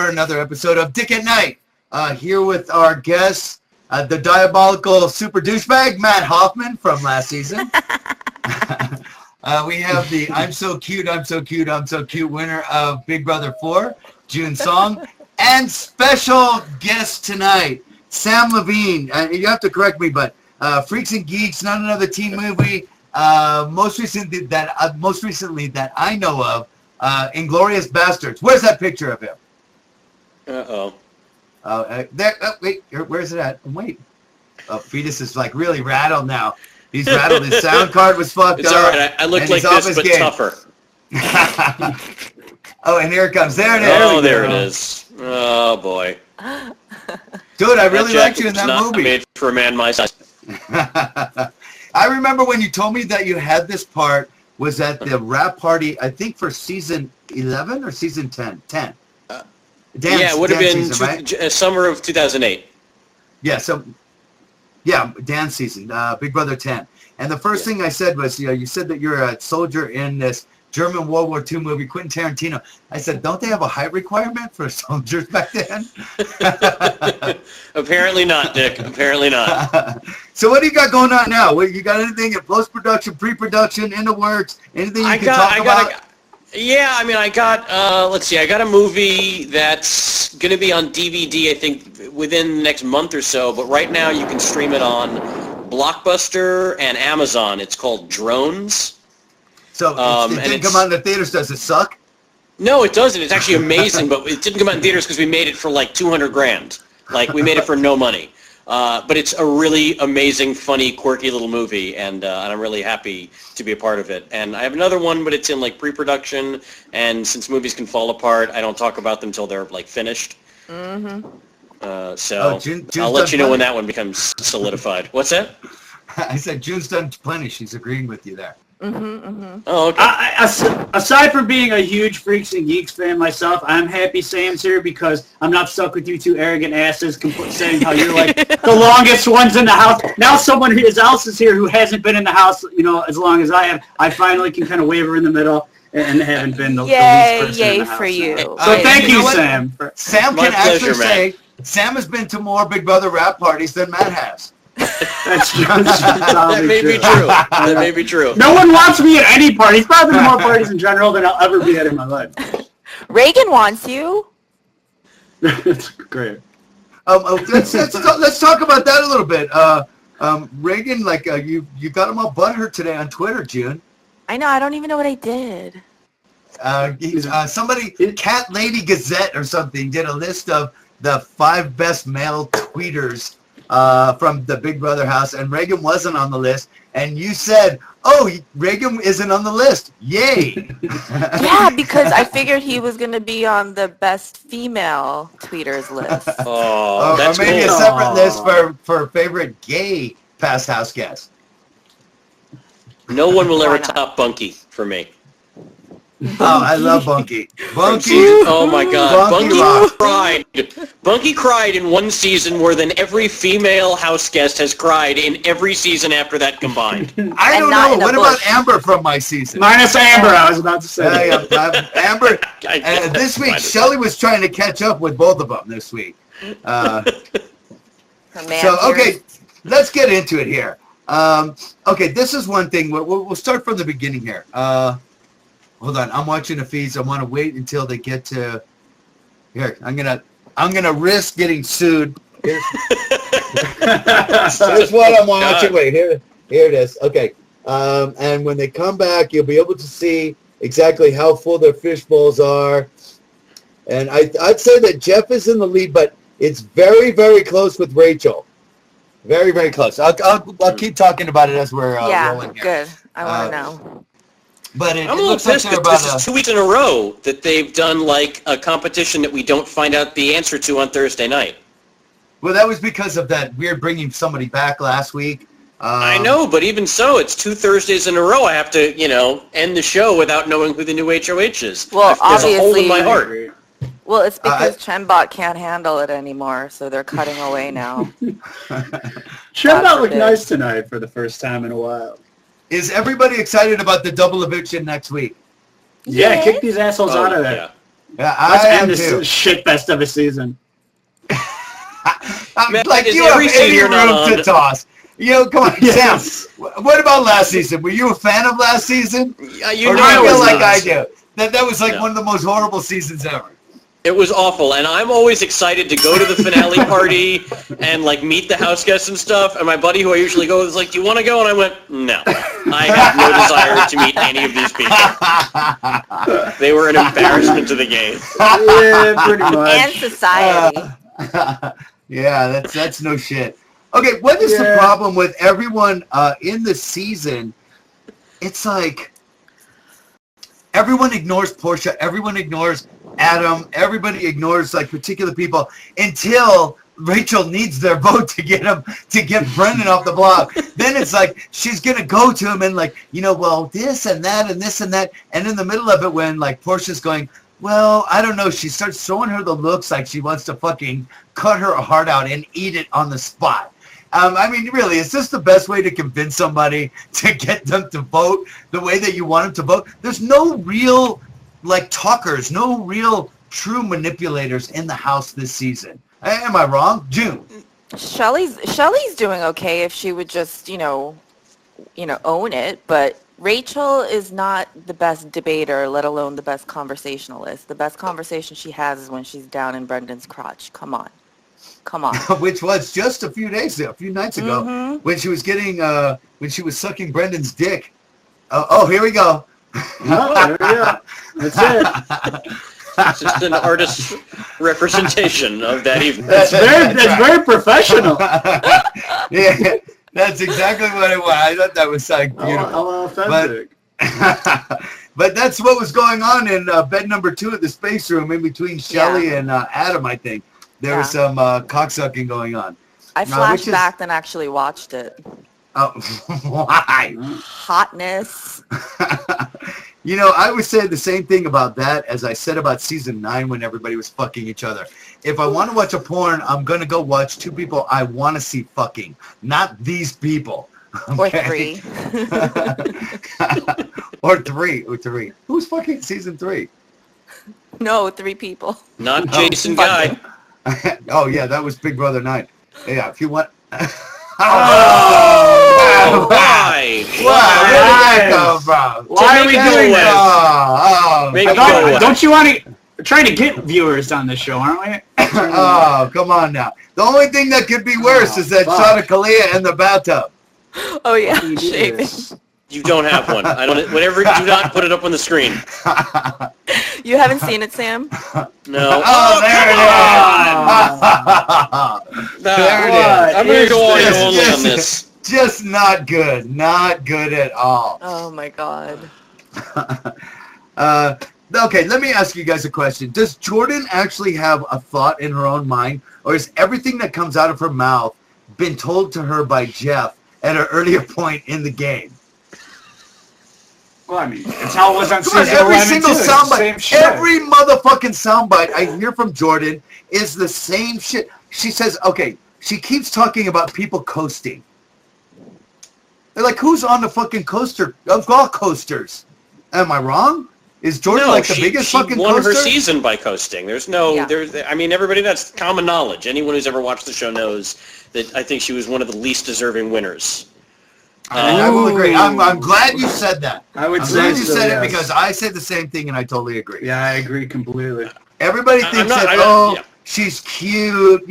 start another episode of Dick at Night. Here with our guest, the diabolical super douchebag, Matt Hoffman from last season. We have the I'm so cute, I'm so cute, I'm so cute winner of Big Brother 4, June Song, and special guest tonight, Sam Levine. You have to correct me, but Freaks and Geeks, not another teen movie. Most recently that I know of, Inglourious Bastards. Where's that picture of him? Uh-oh. There. Wait, where's it at? Wait. Oh, Fetus is like really rattled now. He's rattled. His sound card was fucked it's up. It's all right. I look like this, but game. Tougher. Oh, and here it comes. There it is. Oh, there it is. Oh, boy. Dude, I really liked you in that movie. Made for a man my size. I remember when you told me that you had this part was at the rap party, I think for season 11 or season 10? 10. It would have been season, right? Summer of 2008. Yeah, dance season, Big Brother 10. And the first thing I said was, you said that you're a soldier in this German World War II movie, Quentin Tarantino. I said, don't they have a height requirement for soldiers back then? Apparently not, Dick. Apparently not. So what do you got going on now? You got anything in post-production, pre-production, in the works? Anything you can talk about? I got a movie that's going to be on DVD, I think, within the next month or so. But right now you can stream it on Blockbuster and Amazon. It's called Drones. So it didn't come out in the theaters. Does it suck? No, it doesn't. It's actually amazing, but it didn't come out in theaters because we made it for like $200,000. Like we made it for no money. But it's a really amazing, funny, quirky little movie, and I'm really happy to be a part of it. And I have another one, but it's in like pre-production. And since movies can fall apart, I don't talk about them until they're like finished. Mm-hmm. I'll let you know when that one becomes solidified. What's that? I said June's done plenty. She's agreeing with you there. Mm-hmm, mm-hmm. Oh, okay. Aside from being a huge Freaks and Geeks fan myself, I'm happy Sam's here because I'm not stuck with you two arrogant asses saying how you're like the longest ones in the house. Now someone else is here who hasn't been in the house, as long as I have. I finally can kind of waver in the middle and haven't been the least person in the house. For you. So thank you, Sam. Sam can actually say Sam has been to more Big Brother rap parties than Matt has. That's true. That may be true. That may be true. No one wants me at any party. He's probably been to more parties in general than I'll ever be at in my life. Reagan wants you. That's great. Let's talk about that a little bit. Reagan, you got him all butthurt today on Twitter, June. I know. I don't even know what I did. Somebody, Cat Lady Gazette or something, did a list of the 5 best male tweeters from the Big Brother house, and Reagan wasn't on the list, and you said, Reagan isn't on the list. Yay. Yeah, because I figured he was going to be on the best female tweeters list. Or maybe a separate list for favorite gay past house guests. No one will ever top Bunky for me. Oh, I love Bunky. Bunky. Oh my God. Bunky cried in one season more than every female house guest has cried in every season after that combined. I don't know. What about Amber from my season? Minus Amber, I was about to say. Amber. This week, Shelly was trying to catch up with both of them this week. Okay, let's get into it here. Okay, this is one thing. We'll start from the beginning here. Hold on, I'm watching the feeds. I want to wait until they get to here. I'm gonna risk getting sued. Here's what I'm watching. Wait, here it is. Okay, and when they come back, you'll be able to see exactly how full their fish bowls are. And I'd say that Jeff is in the lead, but it's very, very close with Rachel. Very, very close. I'll keep talking about it as we're rolling here. Good. I want to know. But I'm a little pissed that this is 2 weeks in a row that they've done like a competition that we don't find out the answer to on Thursday night. Well, that was because of that weird bringing somebody back last week. I know, but even so, it's 2 Thursdays in a row. I have to, end the show without knowing who the new HOH is. Well, there's a hole in my heart. Well, it's because Chembot can't handle it anymore, so they're cutting away now. Chembot looked nice tonight for the first time in a while. Is everybody excited about the double eviction next week? Yeah, kick these assholes out of there. Yeah, Let's I end am this too. shit fest of a season. I'm Man, like, is you have every scene any you're not room to on? toss. Come on, Yes. Sam. What about last season? Were you a fan of last season? You Or do know you I feel was like not. I do? That was like No. one of the most horrible seasons ever. It was awful, and I'm always excited to go to the finale party and like meet the house guests and stuff. And my buddy, who I usually go with, is like, "Do you want to go?" And I went, "No, I have no desire to meet any of these people. They were an embarrassment to the game." Yeah, pretty much. And society. Yeah, that's no shit. Okay, what is the Yeah. problem with everyone in the season? It's like everyone ignores Portia, everyone ignores Adam, everybody ignores like particular people until Rachel needs their vote to get Brendan off the block. Then it's like she's gonna go to him and like, well, this and that and this and that, and in the middle of it when like Portia's going, well, I don't know, she starts showing her the looks like she wants to fucking cut her heart out and eat it on the spot. I mean, really, is this the best way to convince somebody to get them to vote the way that you want them to vote? There's no real, like, talkers, no real true manipulators in the house this season. Am I wrong? June? Shelly's doing okay if she would just, own it, but Rachel is not the best debater, let alone the best conversationalist. The best conversation she has is when she's down in Brendan's crotch. Come on. Which was just a few nights ago, when she was when she was sucking Brendan's dick. Here we go. Oh, there you go. That's it. It's just an artist's representation of that evening. That's very professional. Yeah, that's exactly what it was. I thought that was like beautiful. How authentic. But that's what was going on in bed number 2 at the space room in between Shelly and Adam, I think. There was some cocksucking going on. I flashed back and actually watched it. Oh, why? Hotness. I would say the same thing about that as I said about season 9 when everybody was fucking each other. If I want to watch a porn, I'm going to go watch 2 people I want to see fucking, not these people. Okay? Or 3. Or 3. Who's fucking season 3? No, 3 people. Not Jason Guy. Oh, yeah, that was Big Brother 9. Yeah, if you want... Why? Where did that come from? Why are we doing this? Make it go away. Don't you want to... We're trying to get viewers on this show, aren't we? Oh, come on now. The only thing that could be worse is that shot of Kalia in the bathtub. Oh, yeah. We do Shaving. this. You don't have one. Whatever. Do not put it up on the screen. You haven't seen it, Sam? No. Oh, there it is. There it is. I'm going to go all only on this. Just not good. Not good at all. Oh, my God. Okay, let me ask you guys a question. Does Jordan actually have a thought in her own mind, or is everything that comes out of her mouth been told to her by Jeff at an earlier point in the game? Well, I mean, it's how it was on Come on, season every 11 single too. It's the same soundbite, shit. every motherfucking soundbite I hear from Jordan is the same shit. She says, okay, she keeps talking about people coasting. They're like, who's on the fucking coaster of all coasters? Am I wrong? Is Jordan the biggest fucking she won coaster? her season by coasting. There's no, I mean, everybody, that's common knowledge. Anyone who's ever watched the show knows that I think she was one of the least deserving winners. I will agree. I'm glad you said that. I would I'm say glad you so, said yes. it because I said the same thing and I totally agree. Yeah, I agree completely. Everybody thinks yeah. She's cute,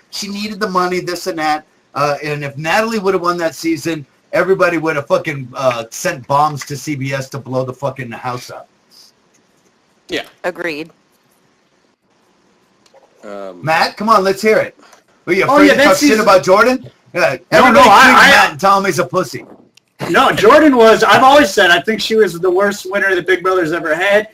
she needed the money, this and that. And if Natalie would have won that season, everybody would have fucking sent bombs to CBS to blow the fucking house up. Yeah. Agreed. Matt, come on, let's hear it. Were you afraid to talk shit about Jordan? Yeah. Everybody Matt and tell him he's a pussy. No, Jordan was, I've always said, I think she was the worst winner that Big Brother's ever had.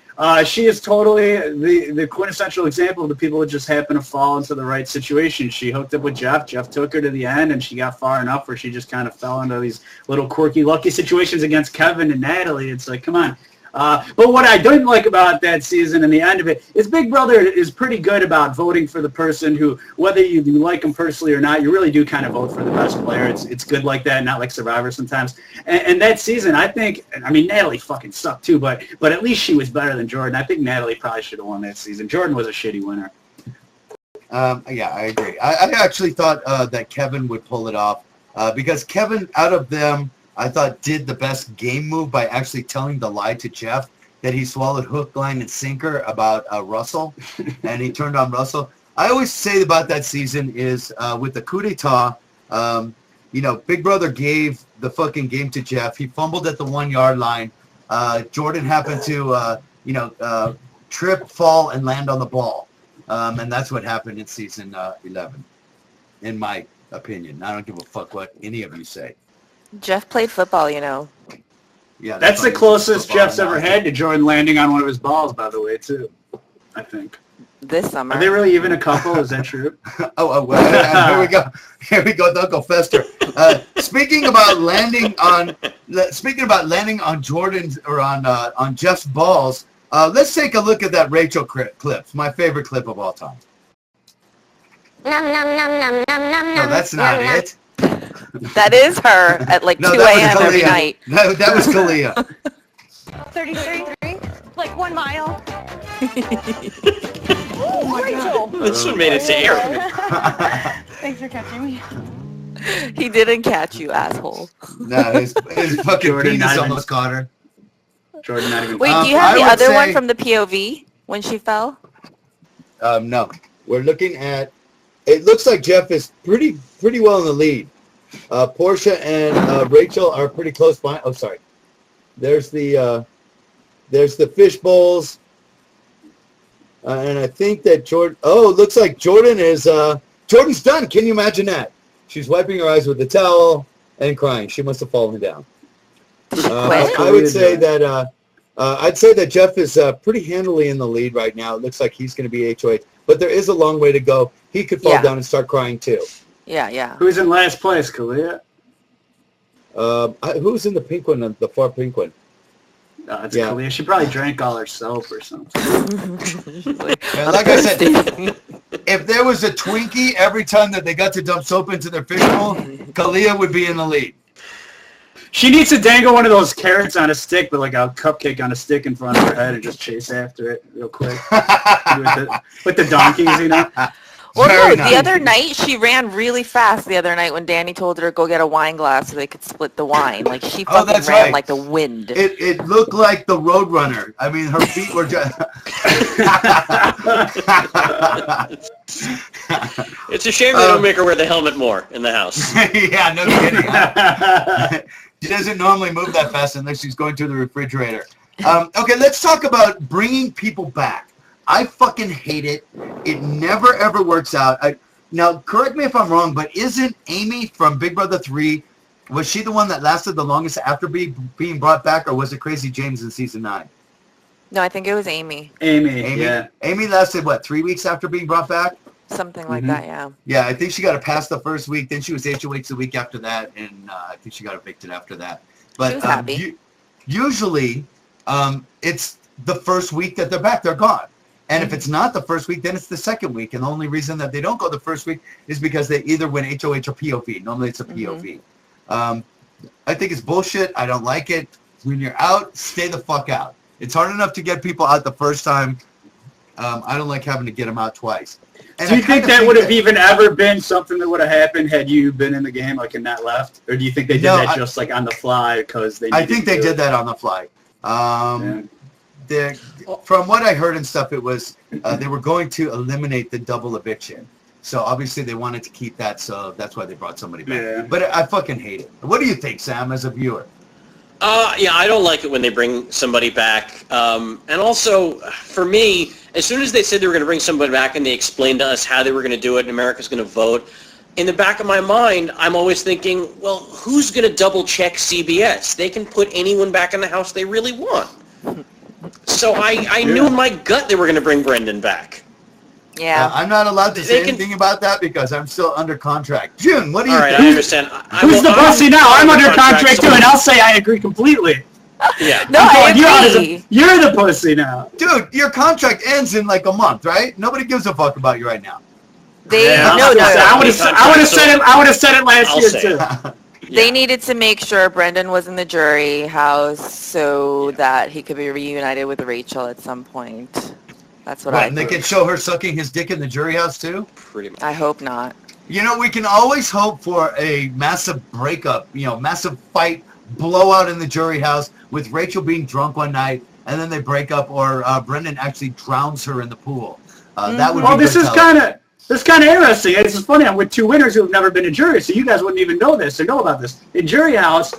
She is totally the quintessential example of the people that just happen to fall into the right situation. She hooked up with Jeff. Jeff took her to the end, and she got far enough where she just kind of fell into these little quirky, lucky situations against Kevin and Natalie. It's like, come on. But what I didn't like about that season and the end of it is Big Brother is pretty good about voting for the person who, whether you like them personally or not, you really do kind of vote for the best player. It's good like that, not like Survivor sometimes. And that season, I mean, Natalie fucking sucked too, but at least she was better than Jordan. I think Natalie probably should have won that season. Jordan was a shitty winner. Yeah, I agree. I actually thought that Kevin would pull it off because Kevin, out of them, I thought did the best game move by actually telling the lie to Jeff that he swallowed hook, line, and sinker about Russell, and he turned on Russell. I always say about that season is with the coup d'etat, Big Brother gave the fucking game to Jeff. He fumbled at the 1 yard line. Jordan happened to, trip, fall, and land on the ball. And that's what happened in season 11, in my opinion. I don't give a fuck what any of you say. Jeff played football, Yeah, that's the closest Jeff's ever had to Jordan landing on one of his balls, by the way, too. I think. This summer. Are they really even a couple? Is that true? Well, here we go. Here we go, Uncle Fester. Speaking about landing on Jordan's or on Jeff's balls, let's take a look at that Rachel clip. It's my favorite clip of all time. No, that's not it. That is her at like 2 a.m. every night. No, that was Kalia. 33, like 1 mile. Oh, Rachel. This one made it to air. Thanks for catching me. He didn't catch you, asshole. No, his fucking Jordan penis not almost caught her. Jordan not even. Wait, do you have the other one from the POV when she fell? No. We're looking at. It looks like Jeff is pretty well in the lead. Portia and Rachel are pretty close by. Oh, sorry. There's the fish bowls, and I think that Jordan. Oh, it looks like Jordan is. Jordan's done. Can you imagine that? She's wiping her eyes with the towel and crying. She must have fallen down. I would say that. I'd say that Jeff is pretty handily in the lead right now. It looks like he's going to be HOH, but there is a long way to go. He could fall down and start crying too. Yeah. Who's in last place, Kalia? Who's in the pink one, the far pink one? It's Kalia. She probably drank all her soap or something. Like I said, if there was a Twinkie every time that they got to dump soap into their fish bowl, Kalia would be in the lead. She needs to dangle one of those carrots on a stick, but like a cupcake on a stick in front of her head and just chase after it real quick. with the donkeys, Well, no, the other night, she ran really fast the other night when Danny told her to go get a wine glass so they could split the wine. Like, she fucking ran like the wind. It looked like the Roadrunner. I mean, her feet were just... It's a shame they don't make her wear the helmet more in the house. Yeah, no kidding. She doesn't normally move that fast unless she's going to the refrigerator. Okay, let's talk about bringing people back. I fucking hate it. It never, ever works out. Now, correct me if I'm wrong, but isn't Amy from Big Brother 3, was she the one that lasted the longest after being brought back, or was it Crazy James in season 9? No, I think it was Amy. Amy, yeah. Amy lasted, 3 weeks after being brought back? Something like that, yeah. Yeah, I think she got a pass the first week. Then she was HOH the week after that, and I think she got evicted after that. But she was happy. Usually, it's the first week that they're back. They're gone. And if it's not the first week, then it's the second week. And the only reason that they don't go the first week is because they either win HOH or POV. Normally it's a POV. I think it's bullshit. I don't like it. When you're out, stay the fuck out. It's hard enough to get people out the first time. I don't like having to get them out twice. And do you think that would have even ever been something that would have happened had you been in the game, like, and not left? Or do you think they did that just like on the fly because they? I think they did that on the fly. From what I heard and stuff, it was they were going to eliminate the double eviction. So obviously they wanted to keep that, so that's why they brought somebody back. Yeah. But I fucking hate it. What do you think, Sam, as a viewer? Yeah, I don't like it when they bring somebody back. And also, for me, as soon as they said they were going to bring somebody back and they explained to us how they were going to do it and America's going to vote, in the back of my mind, I'm always thinking, well, who's going to double-check CBS? They can put anyone back in the house they really want. So I knew in my gut they were going to bring Brendan back. Yeah. I'm not allowed to say anything about that because I'm still under contract. June, what do you think? All right, I understand. Who's the bossy now? I'm under contract too, and I'll say I agree completely. Yeah. No, I agree. You're the pussy now. Dude, your contract ends in like a month, right? Nobody gives a fuck about you right now. I would have said it last year too. They needed to make sure Brendan was in the jury house so that he could be reunited with Rachel at some point. That's what I And they could show her sucking his dick in the jury house too? Pretty much. I hope not. You know, we can always hope for a massive breakup, massive fight, blowout in the jury house with Rachel being drunk one night, and then they break up, or Brendan actually drowns her in the pool. That would be this is kind of interesting. It's funny. I'm with two winners who have never been to jury, so you guys wouldn't even know this or know about this. In jury house,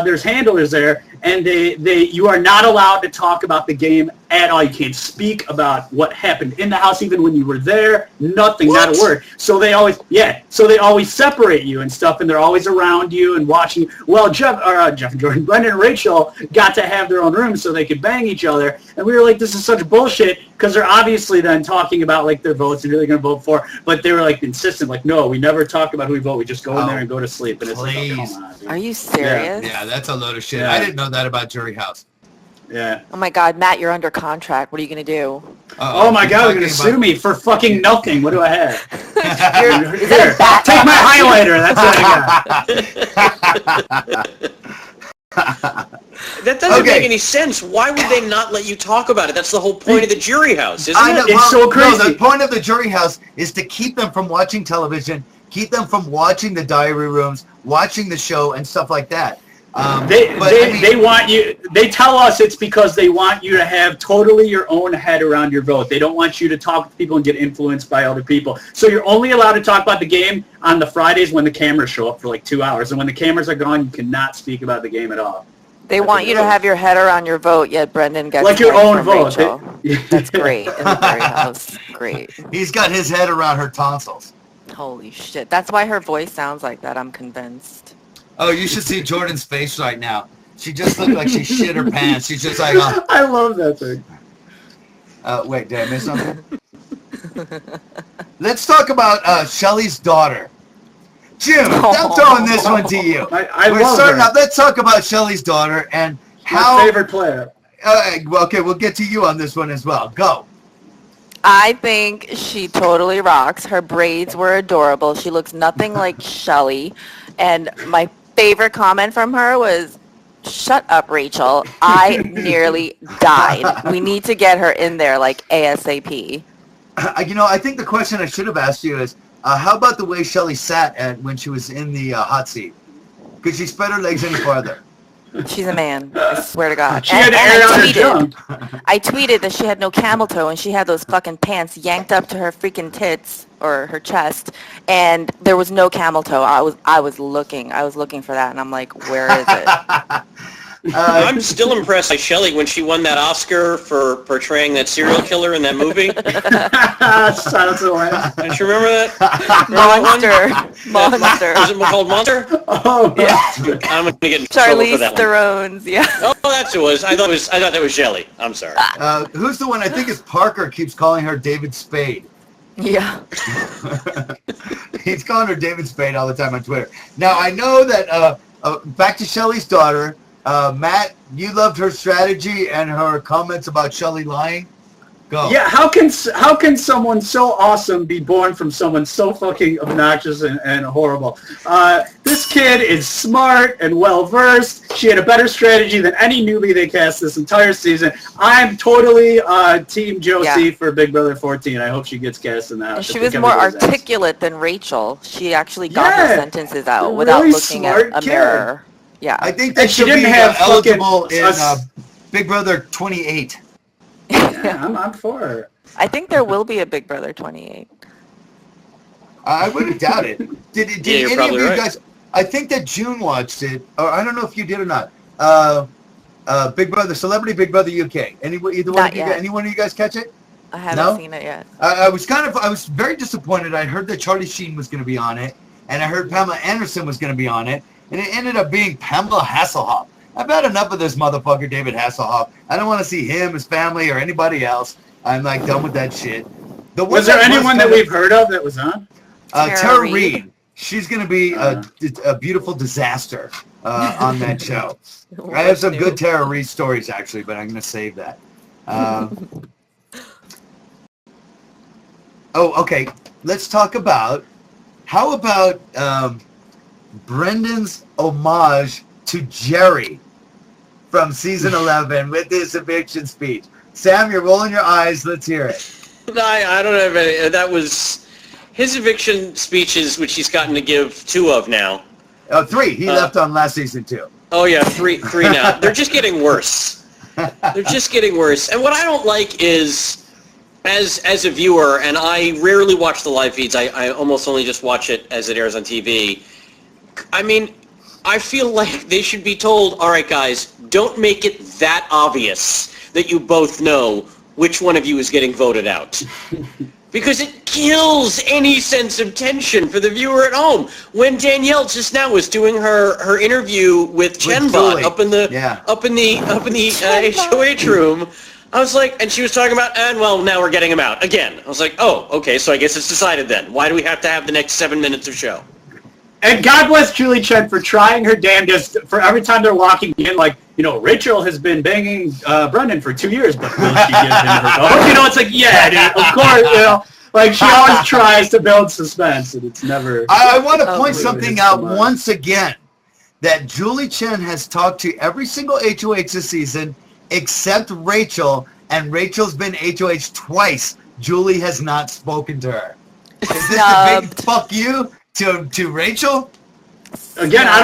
there's handlers there, and you are not allowed to talk about the game at all. You can't speak about what happened in the house, even when you were there. Nothing, not a word. So they always separate you and stuff, and they're always around you and watching. Well, Jeff and Jordan, Brendan and Rachel got to have their own rooms so they could bang each other, and we were like, this is such bullshit, because they're obviously then talking about like their votes and who they're going to vote for, but they were like insistent, like, no, we never talk about who we vote. We just go in there and go to sleep. And it's like, oh, come on, dude. Are you serious? Yeah, that's a load of shit. Yeah. I didn't know that about jury house. Yeah. Oh my God, Matt, you're under contract. What are you going to do? Oh my God, they're going to sue me for fucking nothing. What do I have? Is that a bat? Take my highlighter. That's what I got. That doesn't make any sense. Why would they not let you talk about it? That's the whole point of the jury house, isn't it? It's so crazy. No, the point of the jury house is to keep them from watching television, keep them from watching the diary rooms, watching the show, and stuff like that. They want you. They tell us it's because they want you to have totally your own head around your vote. They don't want you to talk to people and get influenced by other people. So you're only allowed to talk about the game on the Fridays when the cameras show up for like 2 hours, and when the cameras are gone, you cannot speak about the game at all. They want you to have your head around your vote, yet Brendan gets like your own vote. That's great in the jury house. Great. He's got his head around her tonsils. Holy shit. That's why her voice sounds like that, I'm convinced. Oh, you should see Jordan's face right now. She just looked like she shit her pants. She's just like, oh. I love that thing. Wait, did I miss something? Let's talk about Shelly's daughter. Jim, I'm throwing this one to you. We're starting out. Let's talk about Shelly's daughter and how... My favorite player. Okay, we'll get to you on this one as well. Go. I think she totally rocks. Her braids were adorable. She looks nothing like Shelly. And my favorite comment from her was, "Shut up, Rachel. I nearly died. We need to get her in there like ASAP." I think the question I should have asked you is, how about the way Shelly sat when she was in the hot seat? Could she spread her legs any farther? She's a man. I swear to God. She had air on her junk. I tweeted that she had no camel toe and she had those fucking pants yanked up to her freaking tits or her chest, and there was no camel toe. I was looking for that, and I'm like, where is it? I'm still impressed by Shelly when she won that Oscar for portraying that serial killer in that movie. Silence of the Lambs. Don't you remember that? Monster. Was it called Monster? Oh, yeah. I'm gonna get in trouble for that Theron's, yeah. Oh, that's who it was. I thought that was Shelly. I'm sorry. Who's the one? I think it's Parker keeps calling her David Spade. Yeah. He's calling her David Spade all the time on Twitter. Now, I know that, back to Shelly's daughter, Matt, you loved her strategy and her comments about Shelly lying. Go. Yeah, how can someone so awesome be born from someone so fucking obnoxious and horrible? This kid is smart and well-versed. She had a better strategy than any newbie they cast this entire season. I'm totally Team Josie for Big Brother 14. I hope she gets cast in that. And she was more articulate than Rachel. She actually got her sentences out without looking at a mirror. Yeah. I think that she didn't have eligible in Big Brother 28. Yeah, I'm for her. I think there will be a Big Brother 28. I wouldn't doubt it. Did any of you guys? I think that June watched it, or I don't know if you did or not. Big Brother, Celebrity Big Brother UK. Anyone of you guys catch it? I haven't seen it yet. I was very disappointed. I heard that Charlie Sheen was going to be on it, and I heard Pamela Anderson was going to be on it, and it ended up being Pamela Hasselhoff. I've had enough of this motherfucker, David Hasselhoff. I don't want to see him, his family, or anybody else. I'm like done with that shit. Was there anyone that we've heard of that was on? Tara Reid. She's going to be a beautiful disaster. on that show. I have some good Tara Reid stories, actually, but I'm going to save that. Okay. Let's talk about, how about Brendan's homage to Jerry from season 11 with his eviction speech. Sam, you're rolling your eyes. Let's hear it. I don't have any. That was his eviction speeches, which he's gotten to give 2 of now. Oh, 3. He left on last season, too. Oh, yeah, 3 now. They're just getting worse. They're just getting worse. And what I don't like is, as a viewer, and I rarely watch the live feeds, I almost only just watch it as it airs on TV. I mean, I feel like they should be told, all right, guys, don't make it that obvious that you both know which one of you is getting voted out. Because it kills any sense of tension for the viewer at home. When Danielle just now was doing her interview with Chenbot up in the HOH room, I was like, and she was talking about, and well, now we're getting him out again. I was like, oh, okay, so I guess it's decided then. Why do we have to have the next 7 minutes of show? And God bless Julie Chen for trying her damnedest for every time they're walking in, like, you know, Rachel has been banging Brendan for 2 years, but will she give him her vote? You know, it's like, yeah, dude, of course, you know. Like, she always tries to build suspense, and it's never... I want to point something out once again, that Julie Chen has talked to every single HOH this season, except Rachel, and Rachel's been HOH twice. Julie has not spoken to her. Is this a big fuck you to Rachel? Again, I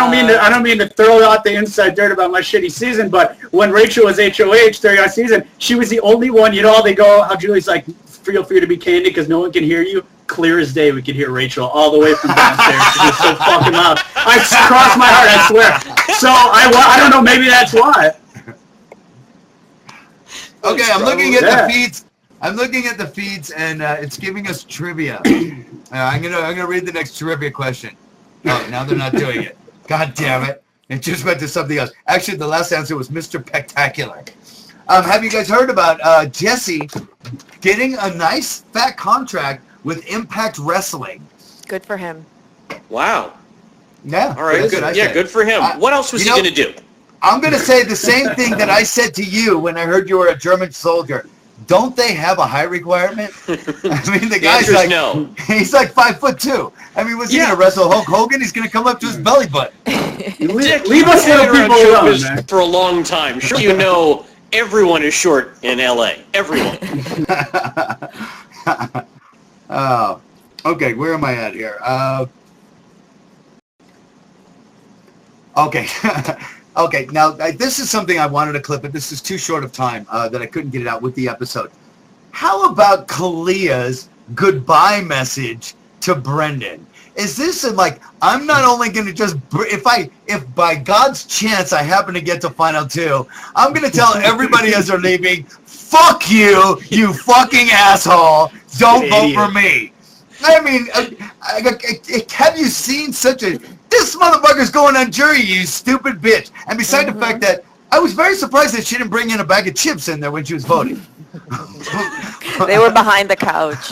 don't mean to throw out the inside dirt about my shitty season, but when Rachel was HOH during our season, she was the only one. You know, they go how Julie's like, feel free to be candid because no one can hear you. Clear as day, we could hear Rachel all the way from downstairs. She was so fucking loud. I crossed my heart, I swear. So I don't know. Maybe that's why. Okay, I'm looking at the feeds. I'm looking at the feeds, and it's giving us trivia. I'm gonna read the next trivia question. Oh, now they're not doing it. God damn it! It just went to something else. Actually, the last answer was Mr. Spectacular. Have you guys heard about Jesse getting a nice fat contract with Impact Wrestling? Good for him. Wow. Yeah. All right. Good. Yeah, good for him. What else was he going to do? I'm going to say the same thing that I said to you when I heard you were a German soldier. Don't they have a height requirement? I mean, the guy's like, no. He's like 5'2". I mean, was he going to wrestle Hulk Hogan? He's going to come up to his belly button. Leave us little people alone, man. For a long time. Sure, you know, everyone is short in LA. Everyone. Oh, okay. Where am I at here? Okay. Okay, now this is something I wanted to clip, but this is too short of time that I couldn't get it out with the episode. How about Kalia's goodbye message to Brendan? Is this like, I'm not only going to just, if by God's chance I happen to get to Final 2, I'm going to tell everybody as they're leaving, fuck you, you fucking asshole, don't vote for me. I mean, have you seen such a... This motherfucker's going on jury, you stupid bitch. And beside the fact that I was very surprised that she didn't bring in a bag of chips in there when she was voting. They were behind the couch.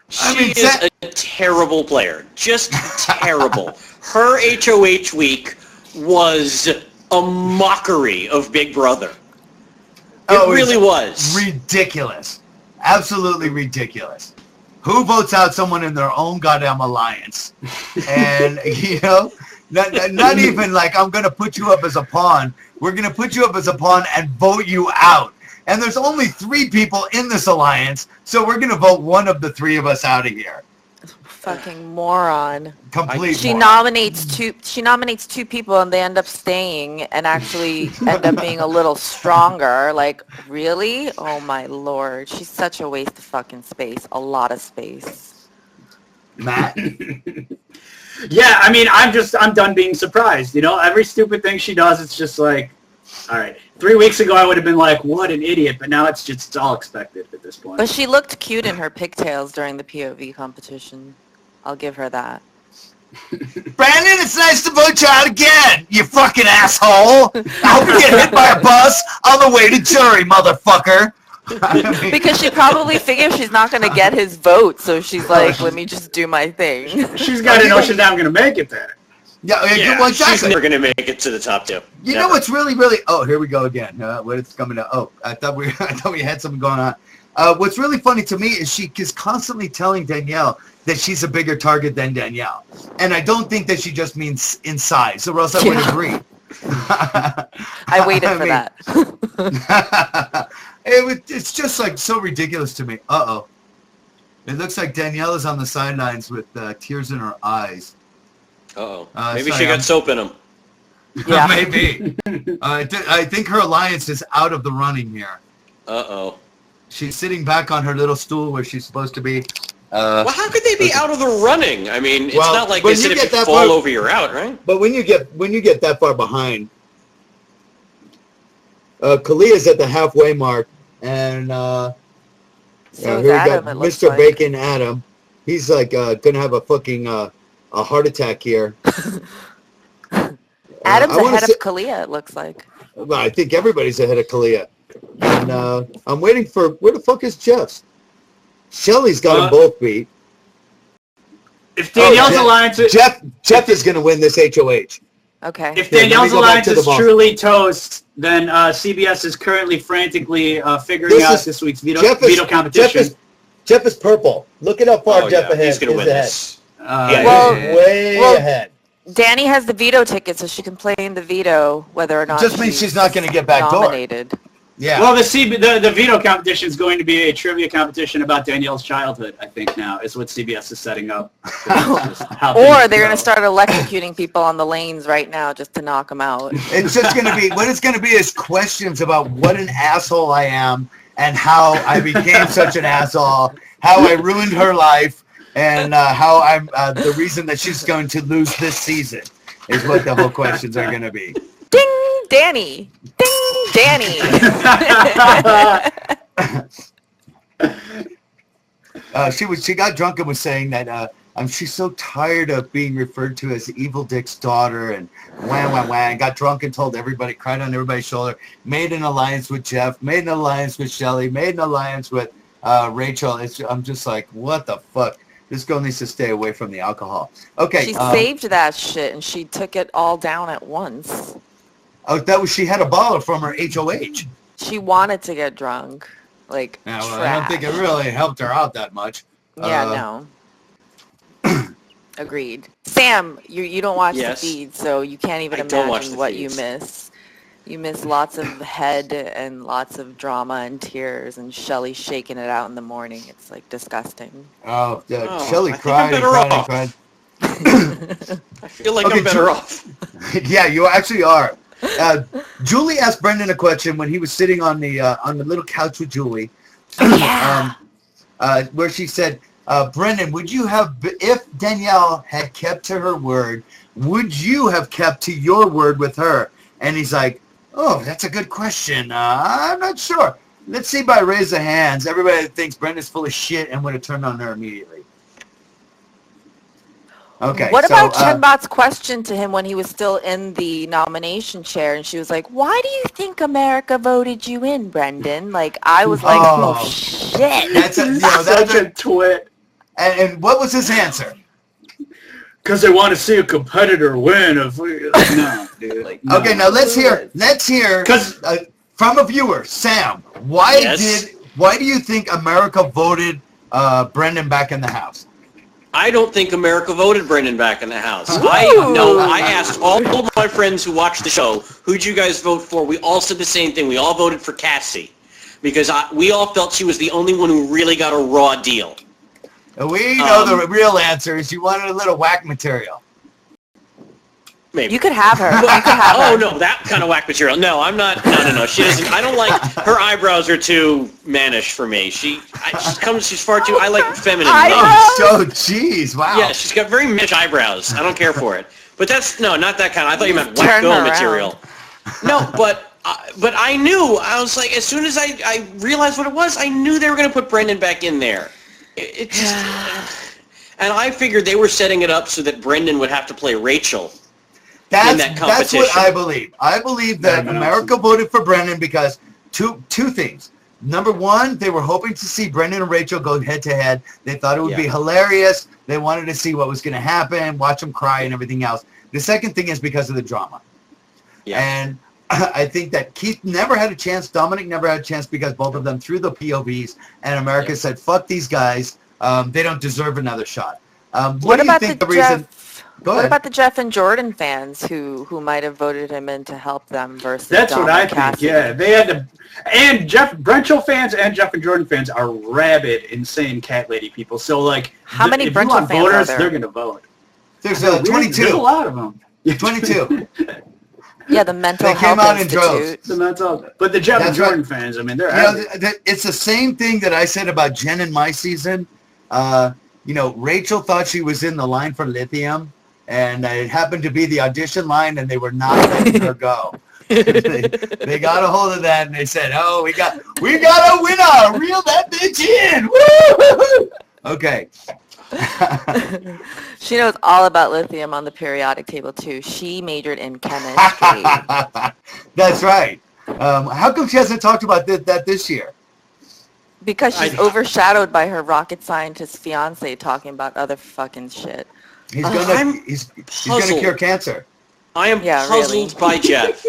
She is a terrible player. Just terrible. Her HOH week was a mockery of Big Brother. It really was. Ridiculous. Absolutely ridiculous. Who votes out someone in their own goddamn alliance? And, you know, not even like, I'm going to put you up as a pawn. We're going to put you up as a pawn and vote you out. And there's only 3 people in this alliance, so we're going to vote one of the 3 of us out of here. Fucking moron. Complete She moron. nominates 2 people and they end up staying and actually end up being a little stronger. Like, really? Oh my lord. She's such a waste of fucking space. A lot of space. Matt? Yeah, I mean, I'm done being surprised. You know, every stupid thing she does, it's just like, all right. 3 weeks ago, I would have been like, what an idiot. But now it's all expected at this point. But she looked cute in her pigtails during the POV competition. I'll give her that. Brandon, it's nice to vote you out again, you fucking asshole. I hope you get hit by a bus on the way to jury, motherfucker. Because she probably figures she's not going to get his vote, so she's like, let me just do my thing. She's got a notion that I'm going to make it there. Yeah, well, she's exactly. never going to make it to the top 2. You know what's really, really? Oh, here we go again. What it's coming to? Oh, I thought we had something going on. What's really funny to me is she is constantly telling Danielle that she's a bigger target than Danielle, and I don't think that she just means in size, or else I would agree. I waited for that. It's just like so ridiculous to me. Uh-oh. It looks like Danielle is on the sidelines with tears in her eyes. Uh-oh. Maybe she got soap in them. Yeah. Maybe. I think her alliance is out of the running here. Uh-oh. She's sitting back on her little stool where she's supposed to be. Well, how could they be out of the running? I mean, it's Well, not like when they said you if get you that fall far- over, you're out, right? But when you get that far behind, Kalia's at the halfway mark, and So here is we Adam, got it looks Mr. like. Bacon Adam. He's like gonna have a fucking a heart attack here. Adam's I wanna ahead say- of Kalia, it looks like. Well, I think everybody's ahead of Kalia. And I'm waiting for, where the fuck is Jeff's? Shelly's got them both beat. If Danielle's Jeff- alliance, Jeff is going to win this HOH. Okay. if Here, let me Danielle's go back alliance to the is boss. truly toast, then CBS is currently frantically figuring This out is- this week's veto Jeff competition. Jeff is purple. Look at how far Oh, Jeff yeah. ahead He's going to is win ahead. this. Yeah, Well- he's way ahead. Danny has the veto ticket, so she can play in the veto whether or not Just means she's not going to get back door. nominated. Yeah. Well, the veto competition is going to be a trivia competition about Danielle's childhood, I think now, is what CBS is setting up. Or they're going to start electrocuting people on the lanes right now just to knock them out. It's just going to be, what it's going to be is questions about what an asshole I am and how I became such an asshole, how I ruined her life, and how I'm the reason that she's going to lose this season is what the whole questions are going to be. Ding, Danny. Ding, Danny. She got drunk and was saying that she's so tired of being referred to as Evil Dick's daughter and wham, got drunk and told everybody, cried on everybody's shoulder, made an alliance with Jeff, made an alliance with Shelly, made an alliance with Rachel. I'm just like, what the fuck? This girl needs to stay away from the alcohol. Okay. She saved that shit and she took it all down at once. Oh, she had a bottle from her HOH. She wanted to get drunk. Like, Yeah, well, I don't think it really helped her out that much. Yeah, no. Agreed. Sam, you don't watch Yes. the feed, so you can't even I don't watch imagine the what feeds. you miss. You miss lots of head and lots of drama and tears and Shelly shaking it out in the morning. It's like disgusting. Oh, Oh, Shelly I think cried I'm and better cried and off. cried. I feel like Okay, I'm better off. Yeah, you actually are. Julie asked Brendan a question when he was sitting on the little couch with Julie, Yeah. where she said, "Brendan, would you have, if Danielle had kept to her word, would you have kept to your word with her?" And he's like, "Oh, that's a good question. I'm not sure. Let's see by raise of hands. Everybody thinks Brendan's full of shit and would have turned on her immediately." Okay. What so, about Chenbot's question to him when he was still in the nomination chair and she was like, "Why do you think America voted you in, Brendan?" Like, I was like, Oh. oh shit. That's a, that's Such a twit. and what was his answer? Because they want to see a competitor win. No, dude. Like, no. Okay, now let's hear Because from a viewer, Sam. Why Yes? do you think America voted Brendan back in the house? I don't think America voted Brendan back in the house. Ooh. I asked all of my friends who watched the show, who'd you guys vote for? We all said the same thing. We all voted for Cassie because we all felt she was the only one who really got a raw deal. We know the real answer is you wanted a little whack material. Maybe. You could have her. You could have her. Oh no, that kind of whack material. No, I'm not. No. She doesn't. I don't like her eyebrows are too mannish for me. She's far too. I like feminine. Oh, jeez, wow. Yeah, she's got very mannish eyebrows. I don't care for it. But that's not that kind. I thought you meant Turn whack her girl around. material. No, but I knew. I was like, as soon as I realized what it was, I knew they were going to put Brendan back in there. It just, and I figured they were setting it up so that Brendan would have to play Rachel. In that That's what competition. I believe. I believe that America voted for Brendan because two things. Number one, they were hoping to see Brendan and Rachel go head to head. They thought it would be hilarious. They wanted to see what was going to happen, watch them cry and everything else. The second thing is because of the drama. Yeah. And I think that Keith never had a chance. Dominic never had a chance because both of them threw the POVs, and America said, "Fuck these guys. They don't deserve another shot." What do you think the reason? What about the Jeff and Jordan fans who might have voted him in to help them versus That's Dom what I and think. Cassidy? Yeah, they had to. And Brentful fans and Jeff and Jordan fans are rabid, insane cat lady people. So like, How many if you Brentful want fans voters, are there? they're gonna vote. There's There's a 22. lot of them. 22. Yeah, the Mental They came Health out in droves. Institute. So that's all. But the Jeff and That's right. Jordan fans, I mean, they're It's the same thing that I said about Jen in my season. Rachel thought she was in the line for lithium, and it happened to be the audition line, and they were not letting her go. they got a hold of that, and they said, "Oh, we got a winner! Reel that bitch in!" Woo! Okay. She knows all about lithium on the periodic table too. She majored in chemistry. That's right. How come she hasn't talked about that this year? Because she's overshadowed by her rocket scientist fiance talking about other fucking shit. He's gonna cure cancer. I am puzzled by Jeff.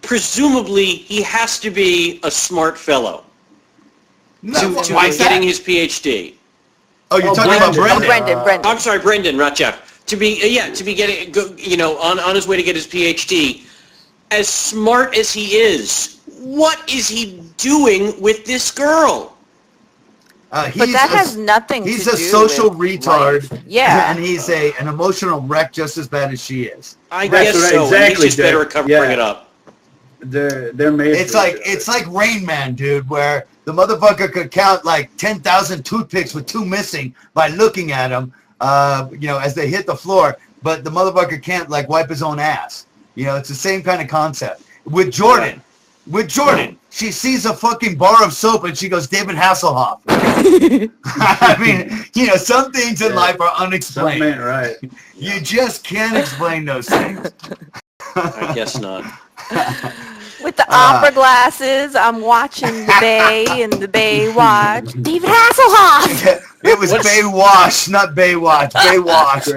Presumably, he has to be a smart fellow to why be getting his PhD. Oh, you're talking about Brendan. Brendan. I'm sorry, Brendan, not Jeff. To be getting, on his way to get his PhD. As smart as he is, what is he doing with this girl? But that has nothing to do with He's a social retard. life. Yeah. And he's an emotional wreck just as bad as she is. I guess so. Exactly, He's just better at covering it up. They're made. It's like Rain Man, dude, where the motherfucker could count like 10,000 toothpicks with 2 missing by looking at them, as they hit the floor. But the motherfucker can't like wipe his own ass. It's the same kind of concept. With Jordan, she sees a fucking bar of soap and she goes, David Hasselhoff. I mean, some things in life are unexplained. Man, right. You just can't explain those things. I guess not. With the opera glasses, I'm watching the Bay and the Bay Watch. David Hasselhoff! It was Baywatch, not Baywatch. Baywatch.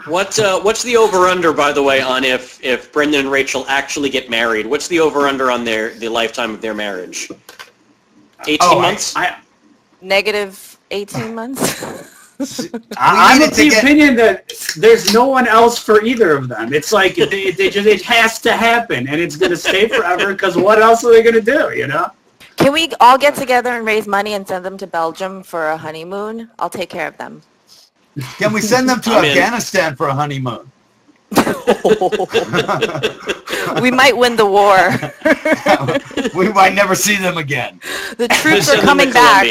What's the over-under, by the way, on if Brendan and Rachel actually get married? What's the over-under on the lifetime of their marriage? 18 months? Negative 18 months? I'm of the opinion that there's no one else for either of them. It's like it has to happen, and it's going to stay forever because what else are they going to do, Can we all get together and raise money and send them to Belgium for a honeymoon? I'll take care of them. Can we send them to Afghanistan for a honeymoon? We might win the war. We might never see them again. The troops are coming back.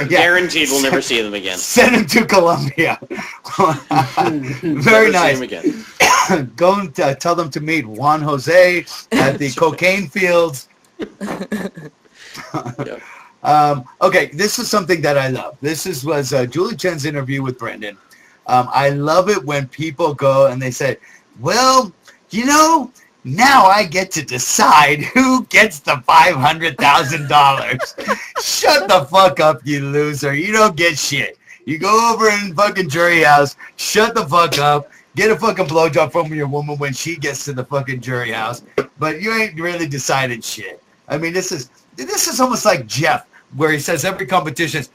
Guaranteed we'll never see them again. Send them to Colombia. Very nice. Go and tell them to meet Juan Jose at the cocaine fields. Okay, this is something that I love. This was Julie Chen's interview with Brendan. I love it when people go and they say, well, now I get to decide who gets the $500,000. Shut the fuck up, you loser. You don't get shit. You go over in fucking jury house, shut the fuck up, get a fucking blowjob from your woman when she gets to the fucking jury house, but you ain't really decided shit. I mean, this is almost like Jeff, where he says every competition,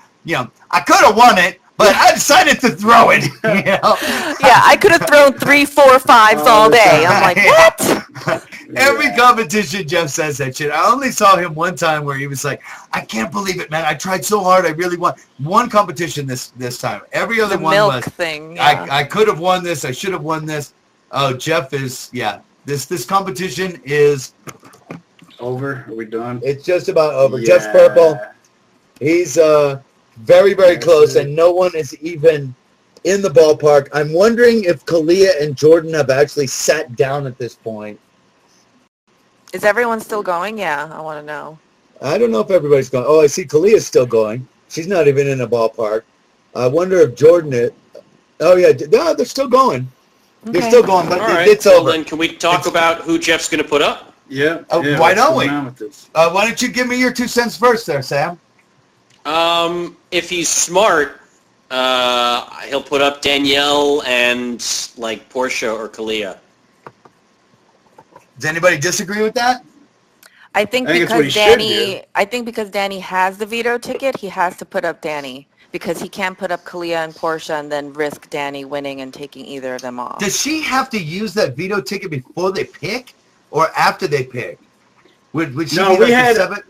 I could have won it, but I decided to throw it. Yeah, I could have thrown 3, 4, 5s all day. I'm like, what? Every competition, Jeff says that shit. I only saw him one time where he was like, I can't believe it, man. I tried so hard. I really won. One competition this time. Every other one milk was, thing. Yeah. I could have won this. I should have won this. Oh, Jeff is, this competition is over. Are we done? It's just about over. Jeff's purple. He's very, very close, and no one is even in the ballpark. I'm wondering if Kalia and Jordan have actually sat down at this point. Is everyone still going? Yeah, I want to know. I don't know if everybody's going. Oh, I see Kalia's still going. She's not even in the ballpark. I wonder if Jordan is. Oh, yeah. No, they're still going. Okay. They're still going, but it's over. Then can we talk about who Jeff's going to put up? Yeah. Why don't we? Why don't you give me your 2 cents first there, Sam? If he's smart, He'll put up Danielle and like Portia or Kalia. Does anybody disagree with that? I think that's what he because should Danny, I think because Danny has the veto ticket, he has to put up Danny because he can't put up Kalia and Portia and then risk Danny winning and taking either of them off. Does she have to use that veto ticket before they pick or after they pick? Would she No, be we like had- the seventh?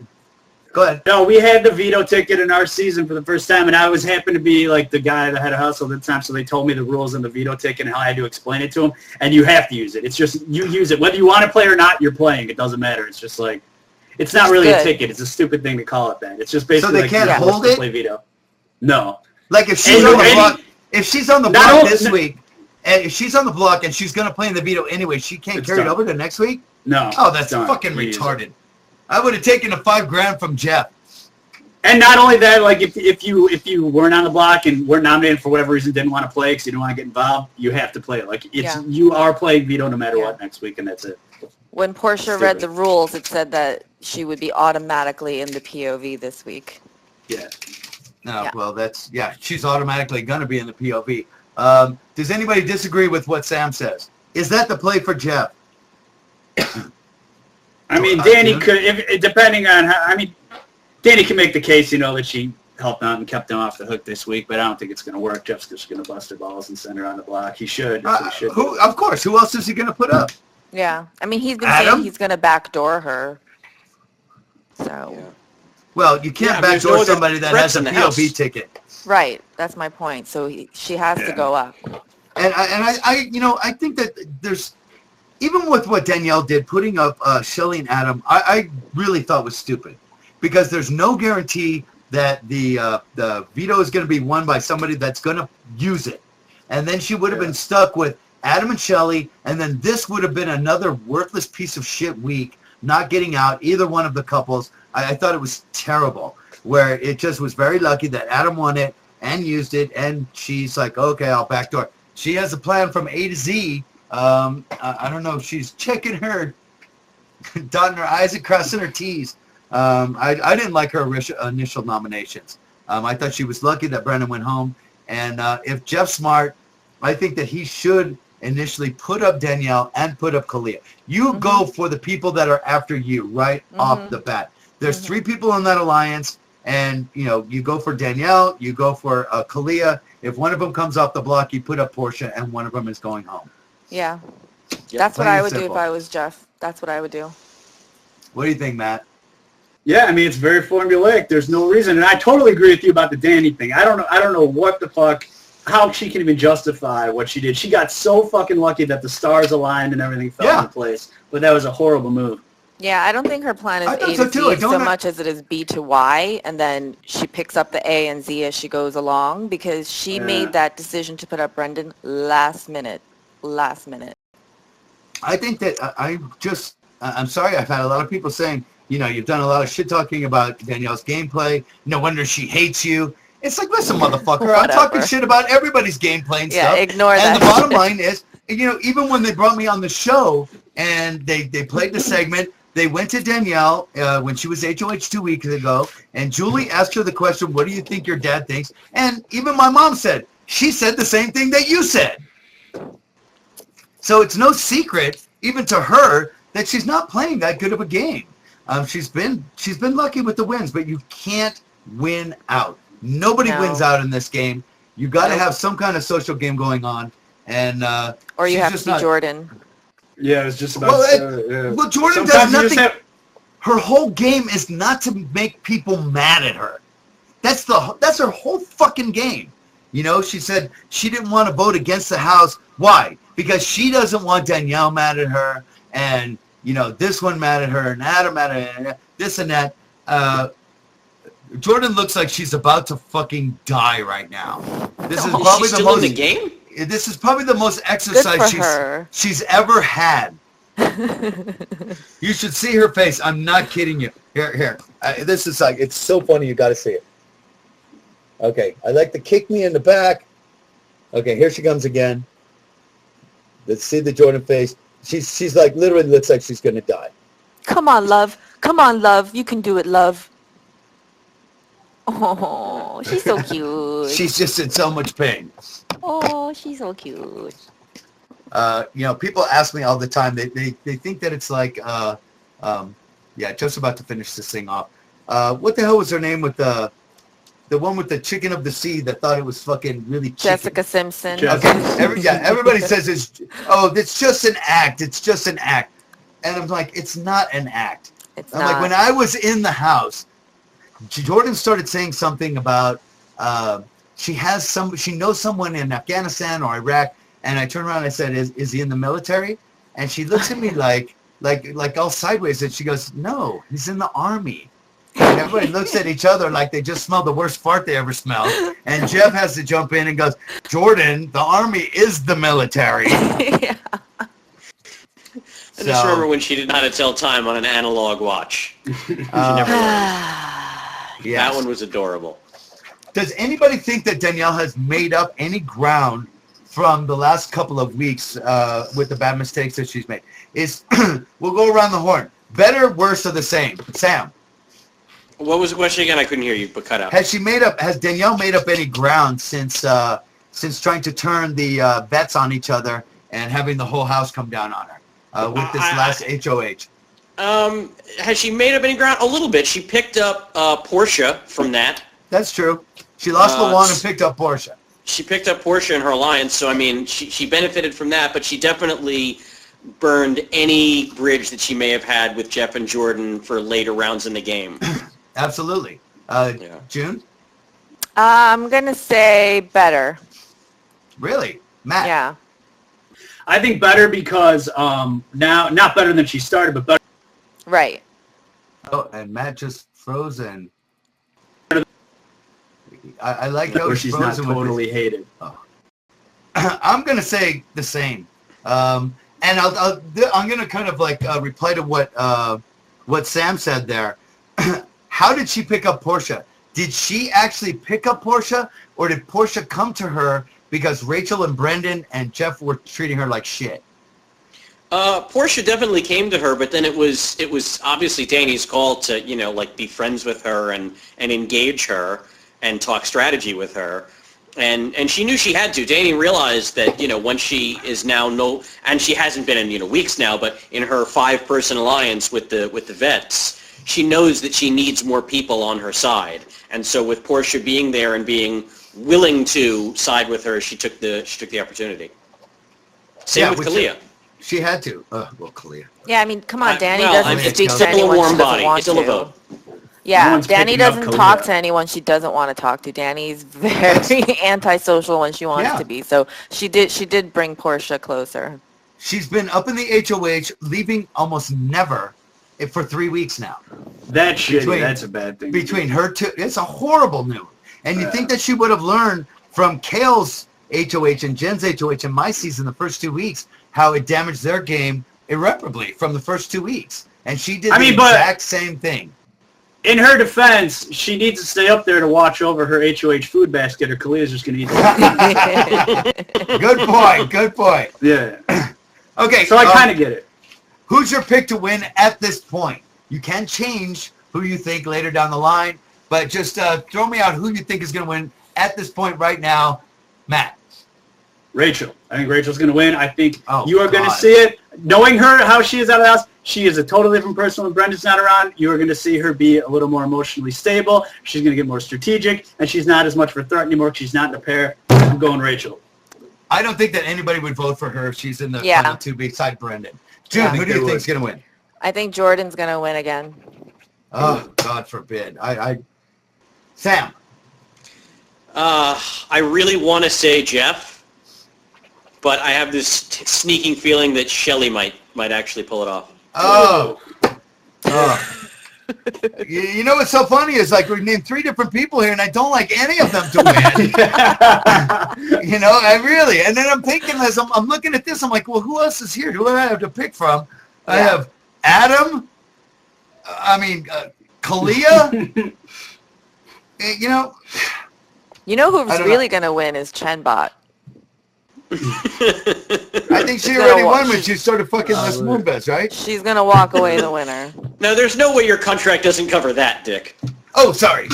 Go ahead. No, we had the veto ticket in our season for the first time, and I was happened to be like the guy that had a hustle at the time, so they told me the rules on the veto ticket and how I had to explain it to them, and you have to use it. It's just, you use it. Whether you want to play or not, you're playing. It doesn't matter. It's just like, it's not really a ticket. It's a stupid thing to call it that. It's just basically they like can't you're hold supposed to it? play veto. No. Like if she's on the block, this week, and if she's on the block and she's going to play in the veto anyway, she can't carry it over to next week? No. Oh, that's done. fucking You use it. retarded. I would have taken the $5,000 from Jeff. And not only that, like if you weren't on the block and weren't nominated for whatever reason, didn't want to play because you didn't want to get involved, you have to play it. Like you are playing veto no matter what next week, and that's it. When Portia read the rules, it said that she would be automatically in the POV this week. Yeah. No, Yeah. well, she's automatically going to be in the POV. Does anybody disagree with what Sam says? Is that the play for Jeff? I mean, Danny could, depending on how. I mean, Danny can make the case, that she helped out and kept him off the hook this week, but I don't think it's going to work. Jeff's just going to bust her balls and send her on the block. He should. Of course. Who else is he going to put up? Yeah. I mean, he's been Adam? saying he's going to backdoor her. So. Yeah. Well, you can't there's backdoor no other somebody that threats has a in the house. POV ticket. Right. That's my point. So she has to go up. And I think that there's, even with what Danielle did, putting up Shelly and Adam, I really thought was stupid because there's no guarantee that the veto is going to be won by somebody that's going to use it. And then she would have been stuck with Adam and Shelly, and then this would have been another worthless piece of shit week, not getting out either one of the couples. I thought it was terrible, where it just was very lucky that Adam won it and used it, and she's like, okay, I'll backdoor. She has a plan from A to Z. I don't know if she's checking her, dotting her I's and crossing her T's. I didn't like her initial nominations. I thought she was lucky that Brendan went home. And if Jeff's smart, I think that he should initially put up Danielle and put up Kalia. You go for the people that are after you right off the bat. There's 3 people in that alliance, and you go for Danielle, you go for Kalia. If one of them comes off the block, you put up Portia, and one of them is going home. Yeah. That's what plain I and would do simple. if I was Jeff. That's what I would do. What do you think, Matt? Yeah, I mean, it's very formulaic. There's no reason, and I totally agree with you about the Danny thing. I don't know what the fuck, how she can even justify what she did. She got so fucking lucky that the stars aligned and everything fell into place, but that was a horrible move. Yeah, I don't think her plan is I thought A so to too. Z so much as it is B to Y, and then she picks up the A and Z as she goes along because she made that decision to put up Brendan last minute. I think that I'm sorry, I've had a lot of people saying, you've done a lot of shit talking about Danielle's gameplay. No wonder she hates you. It's like, listen, motherfucker, I'm talking shit about everybody's gameplay and stuff. Yeah, ignore that. And the bottom line is, even when they brought me on the show and they played the segment, they went to Danielle when she was HOH 2 weeks ago, and Julie asked her the question, what do you think your dad thinks? And even my mom said, she said the same thing that you said. So it's no secret, even to her, that she's not playing that good of a game. She's been lucky with the wins, but you can't win out. Nobody wins out in this game. You got to have some kind of social game going on, and or you have to be Jordan. Yeah, it was just about. Well, Jordan does nothing. Her whole game is not to make people mad at her. That's her whole fucking game. She said she didn't want to vote against the House. Why? Because she doesn't want Danielle mad at her, and this one mad at her, and Adam mad at her, this and that. Jordan looks like she's about to fucking die right now. This is probably the most in the game. This is probably the most exercise she's ever had. You should see her face. I'm not kidding you. Here. This is like, it's so funny. You got to see it. Okay, I like to kick me in the back. Okay, here she comes again. Let's see the Jordan face. She's like, literally looks like she's gonna die. Come on, love. You can do it, love. Oh, Oh, she's so cute. She's just in so much pain. Oh, she's so cute. People ask me all the time. They think that it's like, just about to finish this thing off. What the hell was her name with the one with the chicken of the sea that thought it was fucking really chicken? Jessica Simpson. Okay. Everybody says it's just an act. It's just an act. And I'm like, it's not an act. It's I'm not. like, when I was in the house, Jordan started saying something about she knows someone in Afghanistan or Iraq, and I turned around and I said, is he in the military? And she looks at me like all sideways, and she goes, no, he's in the army. And everybody looks at each other like they just smelled the worst fart they ever smelled. And Jeff has to jump in and goes, Jordan, the army is the military. Yeah. I just remember when she did not tell time on an analog watch. She never learned. Yes. That one was adorable. Does anybody think that Danielle has made up any ground from the last couple of weeks with the bad mistakes that she's made? We'll go around the horn. Better, worse, or the same? Sam. What was the question again? I couldn't hear you, but cut out. Has Danielle made up any ground since trying to turn the bets on each other and having the whole house come down on her with this last HOH? Has she made up any ground? A little bit. She picked up Portia from that. That's true. She lost LaJuan and picked up Portia. She picked up Portia in her alliance, so I mean, she benefited from that, but she definitely burned any bridge that she may have had with Jeff and Jordan for later rounds in the game. Absolutely. June? I'm going to say better. Really? Matt? Yeah. I think better because now, not better than she started, but better. Right. Oh, and Matt just frozen. I like how she's not totally hated. Oh. I'm going to say the same. And I'm going to kind of like reply to what Sam said there. How did she pick up Portia? Did she actually pick up Portia, or did Portia come to her because Rachel and Brendan and Jeff were treating her like shit? Portia definitely came to her, but then it was obviously Danny's call to, be friends with her and engage her and talk strategy with her. And she knew she had to. Danny realized that, when she is now and she hasn't been in, weeks now, but in her 5-person alliance with the vets, she knows that she needs more people on her side. And so with Portia being there and being willing to side with her, she took the opportunity. Same with Kalia. She had to. Kalia. Yeah, I mean, come on, Danny doesn't speak to anyone anyone she doesn't want It's still a vote. Yeah, No Danny doesn't talk to anyone she doesn't want to talk to. Danny's very antisocial when she wants to be. So she did bring Portia closer. She's been up in the HOH, leaving almost never for 3 weeks now. That's shitty. That's a bad thing. Between her two, it's a horrible news. And you think that she would have learned from Kale's HOH and Jen's HOH in my season the first 2 weeks how it damaged their game irreparably from the first 2 weeks. And she did the exact same thing. In her defense, she needs to stay up there to watch over her HOH food basket, or Kalia's just going to eat it. Good point. Yeah. Okay. So I kind of get it. Who's your pick to win at this point? You can change who you think later down the line, but just throw me out who you think is going to win at this point right now. Matt. Rachel. I think Rachel's going to win. I think you are going to see it. Knowing her, how she is out of the house, she is a totally different person when Brendan's not around. You are going to see her be a little more emotionally stable. She's going to get more strategic, and she's not as much of a threat anymore. She's not in a pair. I'm going Rachel. I don't think that anybody would vote for her if she's in the final two beside Brendan. June, who do you think is going to win? I think Jordan's going to win again. Oh, God forbid. Sam. I really want to say Jeff, but I have this sneaking feeling that Shelly might actually pull it off. Oh. You know what's so funny is like we named 3 different people here, and I don't like any of them to win. I really. And then I'm thinking as I'm looking at this, I'm like, well, who else is here? Who do I have to pick from? I have Adam. Kalia. You know who's really going to win is Chenbot. I think she already won when she started fucking Les Moonbeds, right? She's going to walk away the winner. No, there's no way your contract doesn't cover that, Dick. Oh, sorry.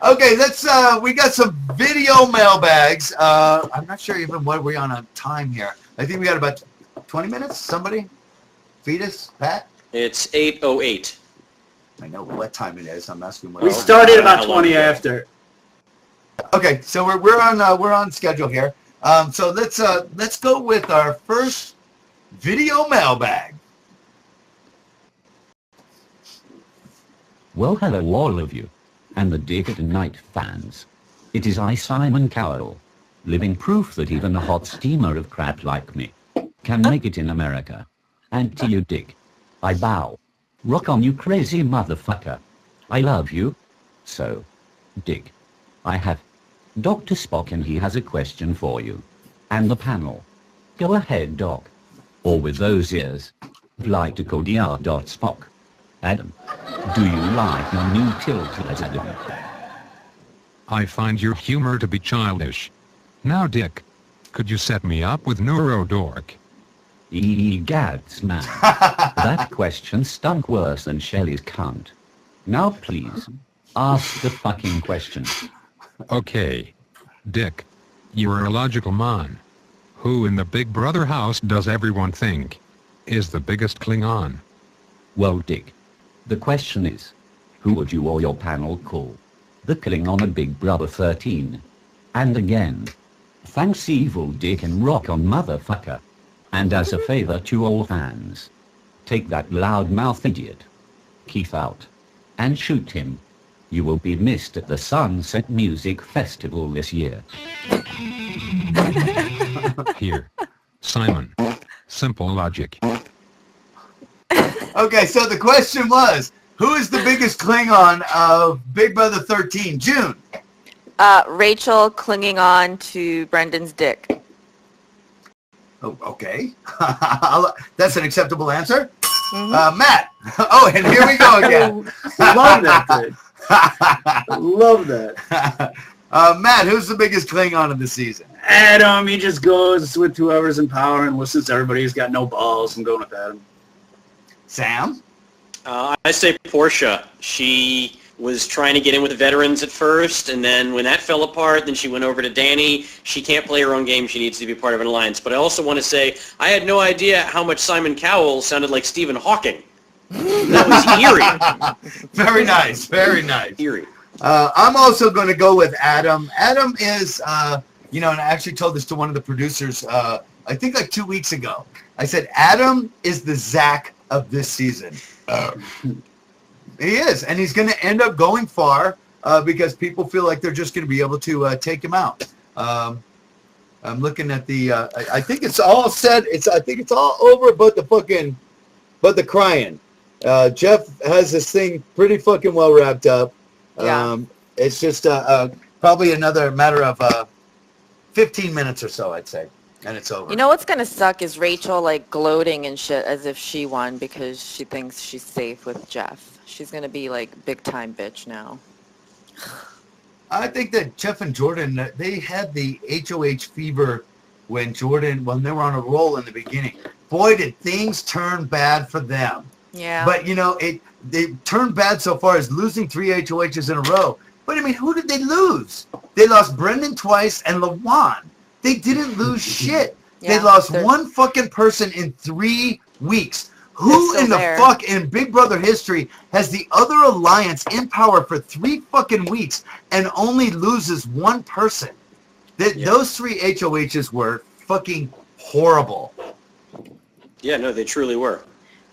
Okay, let's. We got some video mailbags. I'm not sure even what we're on time here. I think we got about 20 minutes. Somebody, Fetus, Pat. It's 8:08. I know what time it is. I'm asking what. We started about 20 after. Okay, so we're on schedule here. So let's go with our first video mailbag. Well, hello all of you, and the Dick at Night fans. It is I, Simon Cowell, living proof that even a hot steamer of crap like me can make it in America. And to you, Dick, I bow. Rock on, you crazy motherfucker. I love you. So, Dick, I have Dr. Spock, and he has a question for you. And the panel. Go ahead, Doc. Or with those ears, like to call Dr. Spock. Adam, do you like your new tilt, Adam? I find your humor to be childish. Now, Dick, could you set me up with Neurodork? Egads, man. That question stunk worse than Shelly's cunt. Now, please, ask the fucking question. Okay. Dick, you're a logical man. Who in the Big Brother house does everyone think is the biggest Klingon? Well, Dick, the question is, who would you or your panel call the Klingon of Big Brother 13? And again, thanks evil Dick and rock on motherfucker. And as a favor to all fans, take that loudmouth idiot, Keith, out and shoot him. You will be missed at the Sunset Music Festival this year. Here, Simon. Simple logic. Okay, so the question was, who is the biggest Klingon of Big Brother 13? June. Rachel clinging on to Brendan's dick. Oh, okay. That's an acceptable answer. Mm-hmm. Matt. Oh, and here we go again. Love that thing. Love that. Matt, who's the biggest Klingon of the season? Adam, he just goes with whoever's in power and listens to everybody who's got no balls. I'm going with Adam. Sam? I say Portia. She was trying to get in with the veterans at first, and then when that fell apart, then she went over to Danny. She can't play her own game. She needs to be part of an alliance. But I also want to say, I had no idea how much Simon Cowell sounded like Stephen Hawking. That was eerie. Very nice. Very nice. Eerie. I'm also going to go with Adam. Adam is, and I actually told this to one of the producers, I think like 2 weeks ago. I said, Adam is the Zach of this season. He is, and he's going to end up going far because people feel like they're just going to be able to take him out. I'm looking at the. I think it's all said. I think it's all over, but the crying. Jeff has this thing pretty fucking well wrapped up. Yeah. It's just probably another matter of 15 minutes or so, I'd say. And it's over. You know what's going to suck is Rachel like gloating and shit as if she won because she thinks she's safe with Jeff. She's going to be like big time bitch now. I think that Jeff and Jordan, they had the HOH fever when they were on a roll in the beginning. Boy, did things turn bad for them. Yeah. But, they turned bad so far as losing 3 HOHs in a row. But, I mean, who did they lose? They lost Brendan twice and LaJuan. They didn't lose shit. Yeah, they lost one fucking person in 3 weeks. Who in the fuck in Big Brother history has the other alliance in power for 3 fucking weeks and only loses one person? Those 3 HOHs were fucking horrible. Yeah, no, they truly were.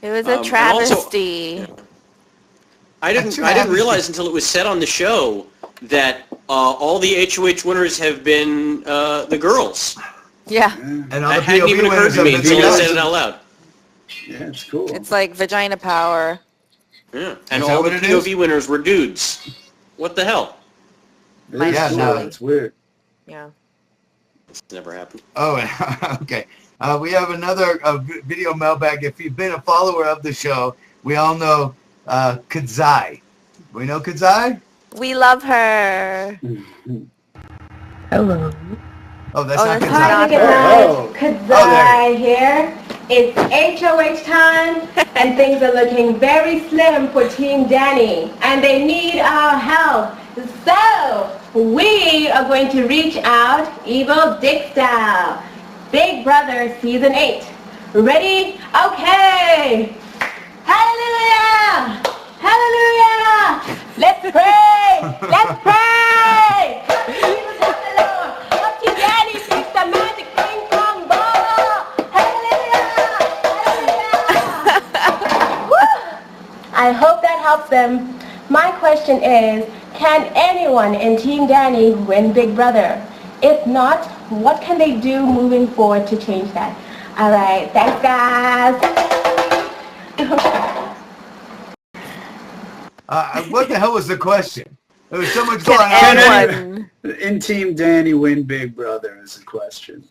It was a travesty. I didn't realize until it was said on the show that all the HOH winners have been the girls. Yeah. And all that the hadn't even occurred to me until I said it out loud. Yeah, it's cool. It's like vagina power. Yeah, and all the POV winners were dudes. What the hell? It's weird. Yeah. It's never happened. Oh, okay. We have another video mailbag. If you've been a follower of the show, we all know Kadzai. We know Kadzai? We love her. Hello. Oh, that's not Kadzai. Hi, good night. Kadzai here. It's HOH time, and things are looking very slim for Team Danny, and they need our help. So, we are going to reach out Evil Dick style. Big Brother Season 8. Ready? Okay! Hallelujah! Hallelujah! Let's pray! Let's pray! Up to Danny, fix the magic ping pong ball! Hallelujah! Hallelujah! Woo! I hope that helps them. My question is, can anyone in Team Danny win Big Brother? If not, what can they do moving forward to change that? All right, thanks guys. What the hell was the question? There was so much Can going on. anyone? In Team Danny win Big Brother is the question.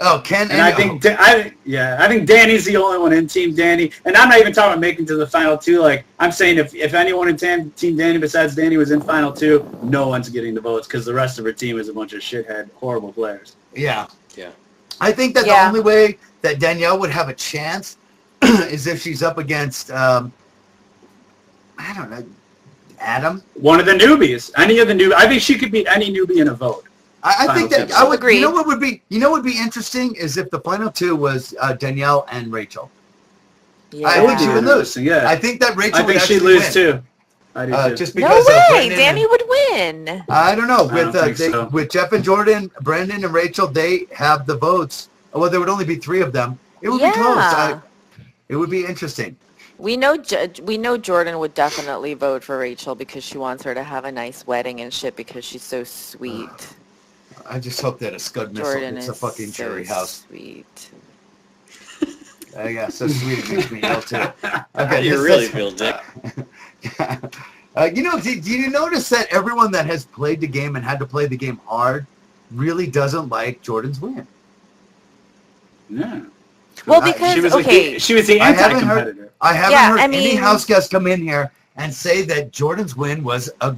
Oh, can And I think I think Danny's the only one in Team Danny, and I'm not even talking about making to the final two. Like I'm saying, if anyone in Team Danny besides Danny was in final two, no one's getting the votes because the rest of her team is a bunch of shithead, horrible players. Yeah. Yeah. I think that the only way that Danielle would have a chance is if she's up against, I don't know, Adam. One of the newbies, any of the new. I think she could beat any newbie in a vote. I think that I would agree. You know what would be interesting is if the final two was Danielle and Rachel. Yeah. I think she would lose. Yeah. I think that Rachel I think would she'd actually lose win. too. I do too. Just No because way! Brendan Danny would win. I don't know. I don't think so. With Jeff and Jordan, Brendan and Rachel, they have the votes. Well, there would only be 3 of them. It would be close. It would be interesting. We know Jordan would definitely vote for Rachel because she wants her to have a nice wedding and shit because she's so sweet. I just hope that a Scud missile Jordan hits is a fucking so jury house. sweet. Yeah, so sweet it makes me ill too. Okay, You really feel, Dick. You know, did you notice that everyone that has played the game and had to play the game hard really doesn't like Jordan's win? Yeah. Well, because she was the anti-competitor. I haven't heard any mean, house guests come in here and say that Jordan's win was a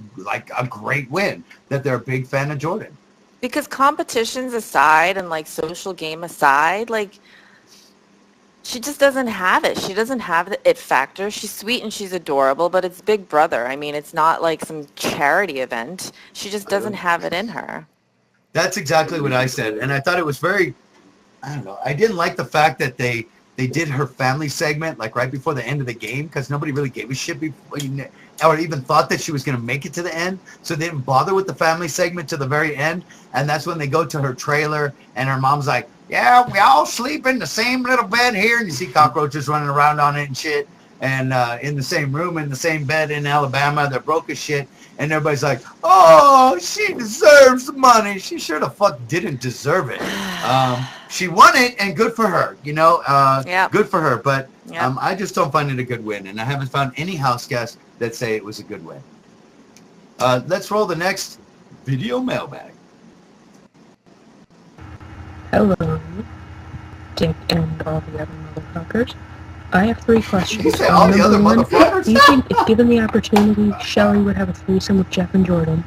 great win, that they're a big fan of Jordan. because competitions aside and like social game aside, like she just doesn't have it. She doesn't have the it factor. She's sweet and she's adorable, but it's Big Brother. I mean, it's not like some charity event. She just doesn't have it in her. That's exactly what I said, and I thought it was very, I don't know, I didn't like the fact that they did her family segment like right before the end of the game because nobody really gave a shit before, or even thought that she was going to make it to the end, so they didn't bother with the family segment to the very end, and that's when they go to her trailer, and her mom's like, yeah, we all sleep in the same little bed here, and you see cockroaches running around on it and shit, and in the same room, in the same bed in Alabama, they're broke as shit, and everybody's like, oh, she deserves the money. She sure the fuck didn't deserve it. She won it, and good for her, good for her, but I just don't find it a good win, and I haven't found any house guests that say it was a good win. Let's roll the next video mailbag. Hello, Dick and all the other motherfuckers. I have 3 questions. You say all the other Number 1, motherfuckers? do you think if given the opportunity, Shelly would have a threesome with Jeff and Jordan?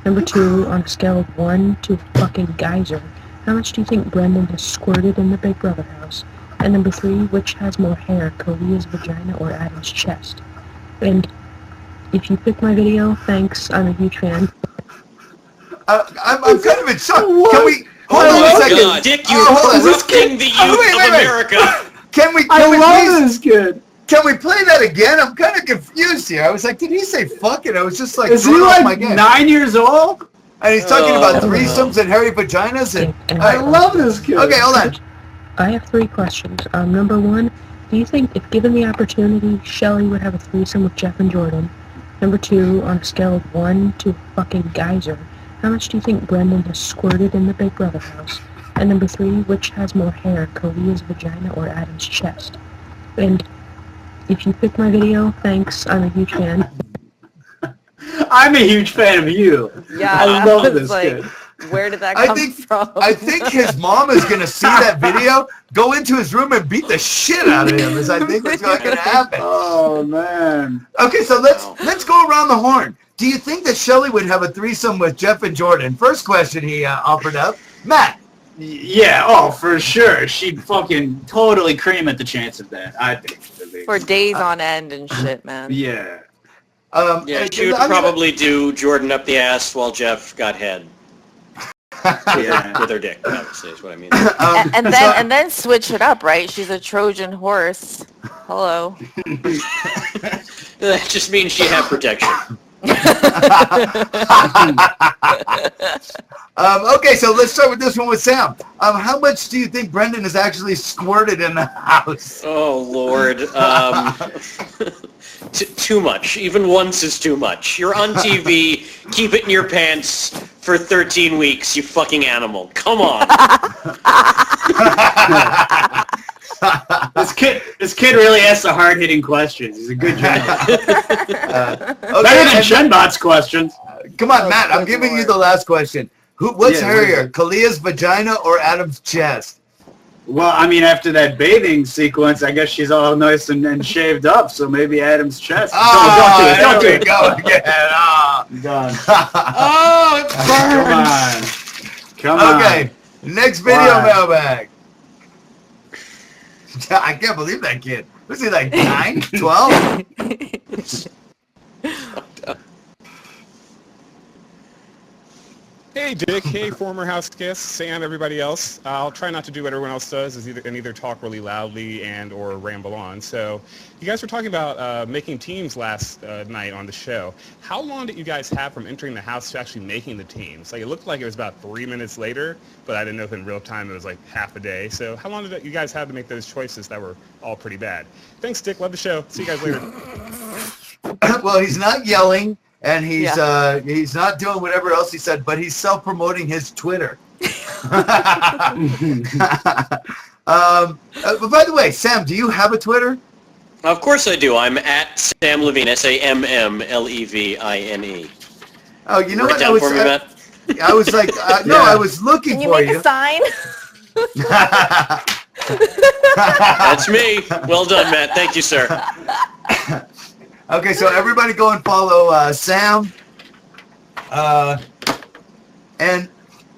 Number 2, on a scale of 1 to fucking geyser, how much do you think Brendan has squirted in the Big Brother house? And number 3, which has more hair, Kalia's vagina or Adam's chest? And if you pick my video, thanks, I'm a huge fan. I'm kind of in shock. Can we... Hold on a second. God, Dick, you're corrupting the youth of America. Can we love this kid. Can we play that again? I'm kind of confused here. I was like, did he say fuck it? I was just like, Is he throwing off my like game. 9 years old? And he's talking about threesomes and hairy vaginas. And I love this kid. Okay, hold on. I have 3 questions. Number 1, do you think if given the opportunity, Shelly would have a threesome with Jeff and Jordan? Number 2, on a scale of 1 to fucking geyser, how much do you think Brendan has squirted in the Big Brother house? And number 3, which has more hair, Kalia's vagina or Adam's chest? And if you pick my video, thanks, I'm a huge fan. I'm a huge fan of you. Yeah, I love this kid. Where did that come from? I think his mom is going to see that video, go into his room and beat the shit out of him, is I think what's going to happen. Oh, man. Okay, so let's go around the horn. Do you think that Shelly would have a threesome with Jeff and Jordan? First question he offered up. Matt, Yeah, oh, for sure. She'd fucking totally cream at the chance of that, I think. For days on end and shit, man. Yeah. Yeah, she would probably do Jordan up the ass while Jeff got head. With her dick, obviously, is what I mean. And then switch it up, right? She's a Trojan horse. Hello. That just means she had protection. Okay, so let's start with this one with Sam. How much do you think Brendan has actually squirted in the house? Oh, Lord. Too much. Even once is too much. You're on TV. Keep it in your pants for 13 weeks, you fucking animal. Come on. This kid really asks the hard-hitting questions. He's a good journalist. Better than Shenbot's questions. Come on, Matt. I'm giving you the last question. What's hairier, Kalia's vagina or Adam's chest? Well, I mean, after that bathing sequence, I guess she's all nice and shaved up, so maybe Adam's chest. Oh, don't do it. Go again. Oh. Done. Oh, it burns. Come on. Okay, next video mailbag. I can't believe that kid. Was he like 9, 12? Hey, Dick. Hey, former house guest, Sam, everybody else. I'll try not to do what everyone else does, is either talk really loudly and or ramble on. So you guys were talking about making teams last night on the show. How long did you guys have from entering the house to actually making the teams? Like, it looked like it was about 3 minutes later, but I didn't know if in real time it was like half a day. So how long did you guys have to make those choices that were all pretty bad? Thanks, Dick. Love the show. See you guys later. Well, he's not yelling. And he's not doing whatever else he said, but he's self-promoting his Twitter. But by the way, Sam, do you have a Twitter? Of course I do. I'm at Sam Levine, SAMMLEVINE. Oh, you know Write what? down for me, Matt. I was like, no, I was looking Can you for make you. a sign? That's me. Well done, Matt. Thank you, sir. Okay, so everybody go and follow Sam. And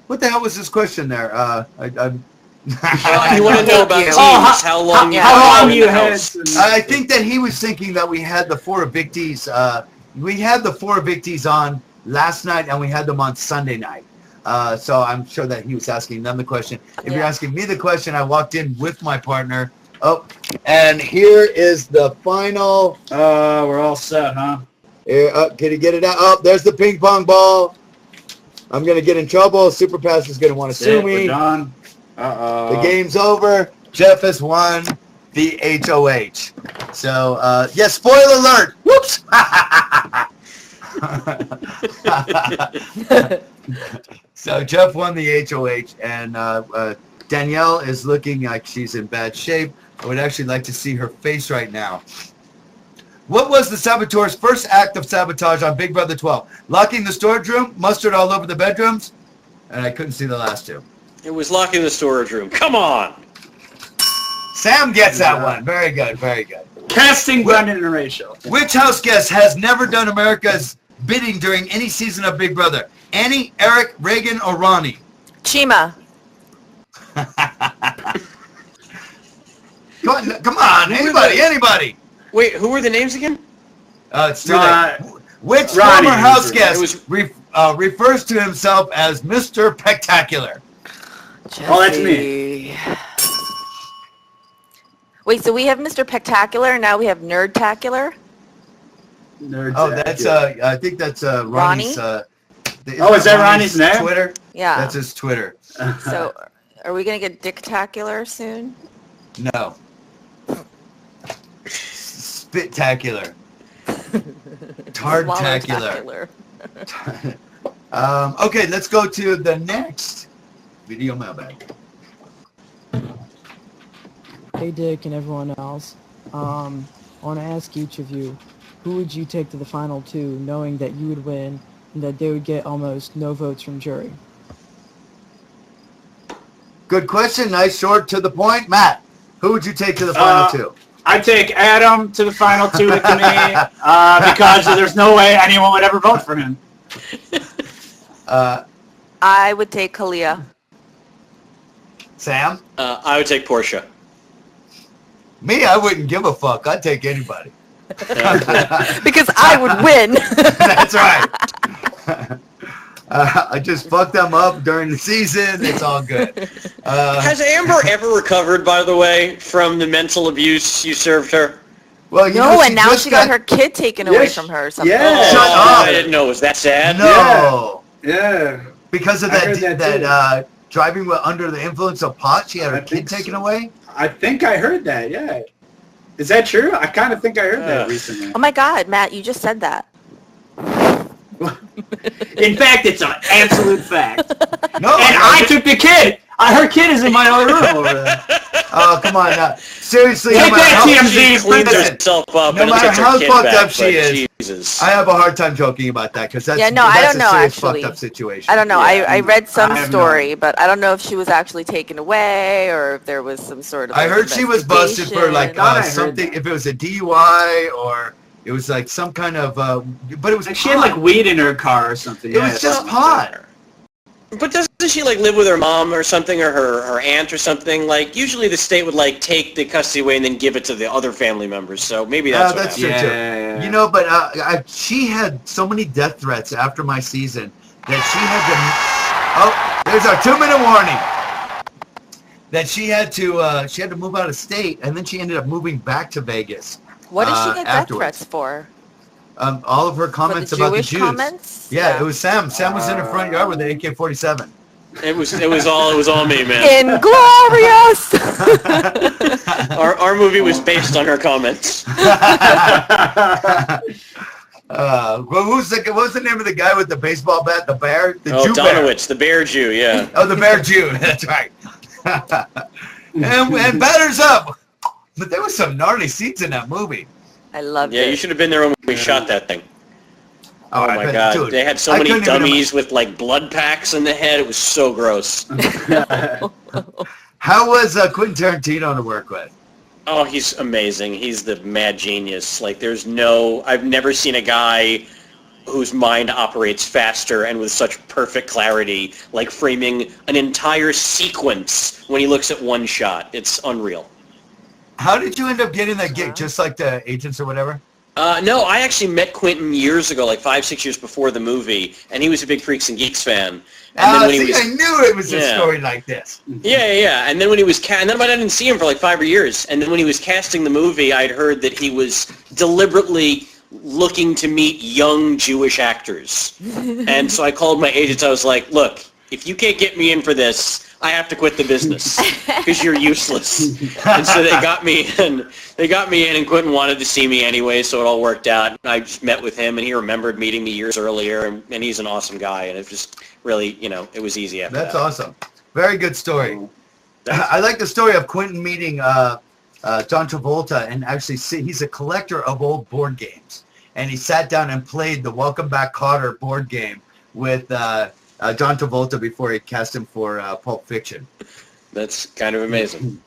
what the hell was this question there? Well, you want to know about teams, how long you had. I think that he was thinking that we had the 4 evictees. We had the 4 evictees on last night, and we had them on Sunday night. So I'm sure that he was asking them the question. If you're asking me the question, I walked in with my partner. Oh, and here is the final. We're all set, huh? Here, can you get it out? Oh, there's the ping pong ball. I'm going to get in trouble. Super Pass is going to want to sue me. We're done. Uh-oh. The game's over. Jeff has won the HOH. So, yes, spoiler alert. Whoops. So Jeff won the HOH, and Danielle is looking like she's in bad shape. I would actually like to see her face right now. What was the saboteur's first act of sabotage on Big Brother 12? Locking the storage room, mustard all over the bedrooms, and I couldn't see the last 2. It was locking the storage room. Come on. Sam gets that one. Very good, very good. Casting Brendan and Rachel. Which house guest has never done America's bidding during any season of Big Brother? Annie, Eric, Reagan, or Ronnie? Chima. Come on, anybody. Wait, who were the names again? It's too late. Which former house guest refers to himself as Mr. Spectacular? Jesse. Oh, that's me. Wait, so we have Mr. Spectacular, now we have Nerdtacular? That's I think that's Ronnie's. Is that Ronnie's name? Twitter? Yeah. That's his Twitter. So, are we going to get Dictacular soon? No. Spitacular. Tardtacular. Okay, let's go to the next video mailbag. Hey Dick and everyone else, I want to ask each of you, who would you take to the final 2 knowing that you would win and that they would get almost no votes from jury? Good question, nice, short, to the point. Matt, who would you take to the final 2? I'd take Adam to the final 2 with me because there's no way anyone would ever vote for him. I would take Kalia. Sam? I would take Portia. Me, I wouldn't give a fuck. I'd take anybody. Because I would win. That's right. I just fucked them up during the season. It's all good. Has Amber ever recovered, by the way, from the mental abuse you served her? Well, you No, know, and now she got her kid taken away from her or something. Yeah. Shut up. I didn't know. Was that sad? No. Yeah. Because of I heard that driving under the influence of pot, she had her kid taken away? I think I heard that, yeah. Is that true? I kind of think I heard that recently. Oh my God, Matt, you just said that. In fact, it's an absolute fact. No. And I took the kid. Her kid is in my other room over there. Oh, come on now. Seriously, Take no matter that, how, TMZ. She cleans Listen, herself up no and matter gets her how kid fucked back, up she but is, Jesus. I have a hard time joking about that because that's, Yeah, no, I that's don't know, a serious actually. fucked up situation. I don't know. I read some I have story, but I don't know if she was actually taken away or if there was some sort of. I heard she was busted for like I heard something, that. if it was a DUI or it was like some kind of, but it was She had like weed in her car or something. It was just pot. But doesn't she like live with her mom or something, or her aunt or something? Like usually the state would like take the custody away and then give it to the other family members. So maybe that's what That's happened. true too. You know, but she had so many death threats after my season that she had to. Oh, there's our 2-minute warning. That she had to move out of state, and then she ended up moving back to Vegas. What did she get death afterwards. threats for? All of her comments For the about the Jewish Jews. comments? Yeah, it was Sam. Sam was in her front yard with an AK-47. It was all me, man. Inglorious. Our movie was based on her comments. What was the name of the guy with the baseball bat? The bear? The Jew Donowitz, the bear Jew, yeah. Oh, the bear Jew. That's right. and batters up. But there was some gnarly scenes in that movie. I loved it. Yeah, you should have been there when we shot that thing. Oh my God! Dude, they had so many dummies with like blood packs in the head. It was so gross. How was Quentin Tarantino to work with? Oh, he's amazing. He's the mad genius. Like, I've never seen a guy whose mind operates faster and with such perfect clarity, like framing an entire sequence when he looks at one shot. It's unreal. How did you end up getting that gig? Just like the agents or whatever? No, I actually met Quentin years ago, like 5-6 years before the movie, and he was a big Freaks and Geeks fan. And then when he was, I knew it was a story like this. Yeah. And then when he was and then I didn't see him for like 5 years. And then when he was casting the movie, I'd heard that he was deliberately looking to meet young Jewish actors. And so I called my agents. I was like, look, if you can't get me in for this, I have to quit the business because you're useless. And so they got me in, and Quentin wanted to see me anyway, so it all worked out. I just met with him, and he remembered meeting me years earlier, and he's an awesome guy, and it just really, it was easy after that. That's awesome. Very good story. I like the story of Quentin meeting John Travolta, and actually he's a collector of old board games, and he sat down and played the Welcome Back, Kotter board game with John Travolta before he cast him for Pulp Fiction. That's kind of amazing.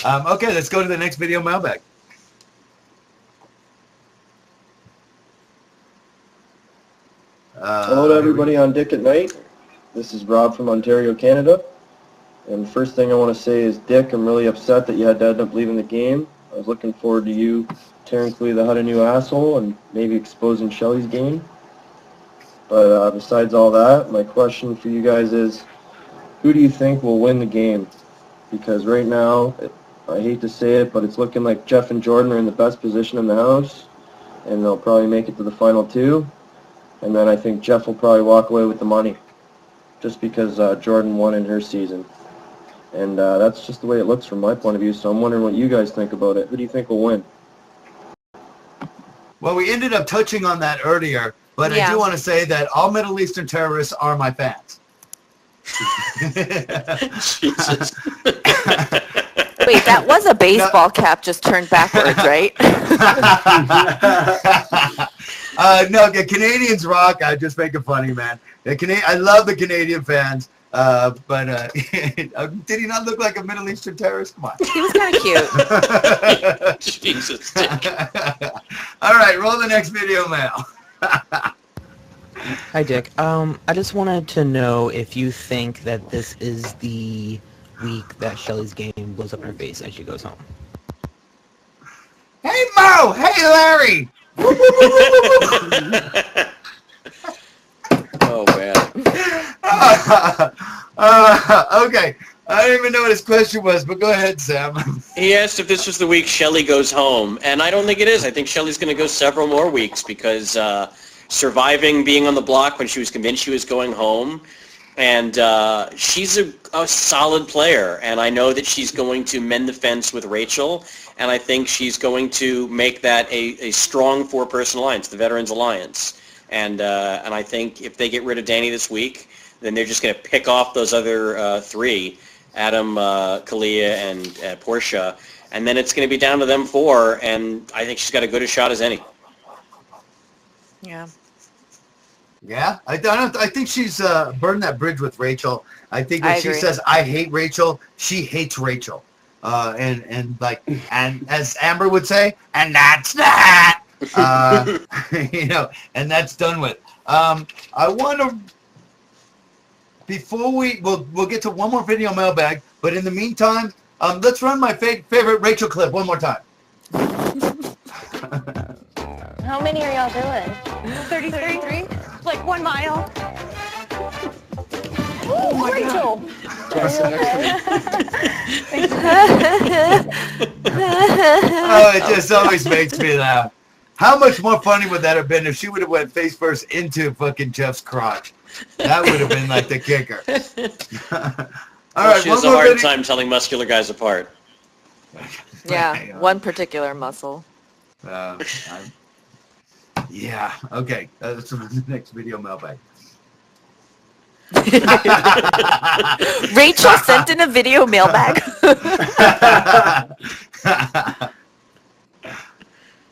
Okay, let's go to the next video mailbag. Hello to everybody on Dick at Night. This is Rob from Ontario, Canada. And the first thing I want to say is, Dick, I'm really upset that you had to end up leaving the game. I was looking forward to you tearing Clea the Hut a new asshole and maybe exposing Shelly's game. But besides all that, my question for you guys is, who do you think will win the game? Because right now, I hate to say it, but it's looking like Jeff and Jordan are in the best position in the house, and they'll probably make it to the final two. And then I think Jeff will probably walk away with the money, just because Jordan won in her season. And that's just the way it looks from my point of view, so I'm wondering what you guys think about it. Who do you think will win? Well, we ended up touching on that earlier, but I do want to say that all Middle Eastern terrorists are my fans. Jesus. Wait, that was a baseball cap just turned backwards, right? No, the Canadians rock. I'm just making funny, man. I love the Canadian fans, but did he not look like a Middle Eastern terrorist? Come on. He was kind of cute. Jesus. All right, roll the next video mail. Hi, Dick. I just wanted to know if you think that this is the week that Shelly's game blows up in her face as she goes home. Hey, Mo! Hey, Larry! Oh, man. Okay. I don't even know what his question was, but go ahead, Sam. He asked if this was the week Shelly goes home, and I don't think it is. I think Shelly's going to go several more weeks because surviving being on the block when she was convinced she was going home, and she's a solid player, and I know that she's going to mend the fence with Rachel, and I think she's going to make that a strong four-person alliance, the Veterans Alliance. And I think if they get rid of Danny this week, then they're just going to pick off those other three, Adam, Kalia, and Portia, and then it's going to be down to them four, and I think she's got as good a shot as any. Yeah. Yeah, I think she's burned that bridge with Rachel. I think when I she agree. says I hate Rachel, she hates Rachel. And as Amber would say, and that's that. And that's done with. I want to. Before we'll get to one more video mailbag, but in the meantime, let's run my favorite Rachel clip one more time. How many are y'all doing? 33? Like 1 mile. Ooh, Rachel. Oh, it just always makes me laugh. How much more funny would that have been if she would have went face first into fucking Jeff's crotch? That would have been like the kicker. All right, she has a hard time telling muscular guys apart. Yeah, one particular muscle. Yeah, okay. That's the next video mailbag. Rachel sent in a video mailbag.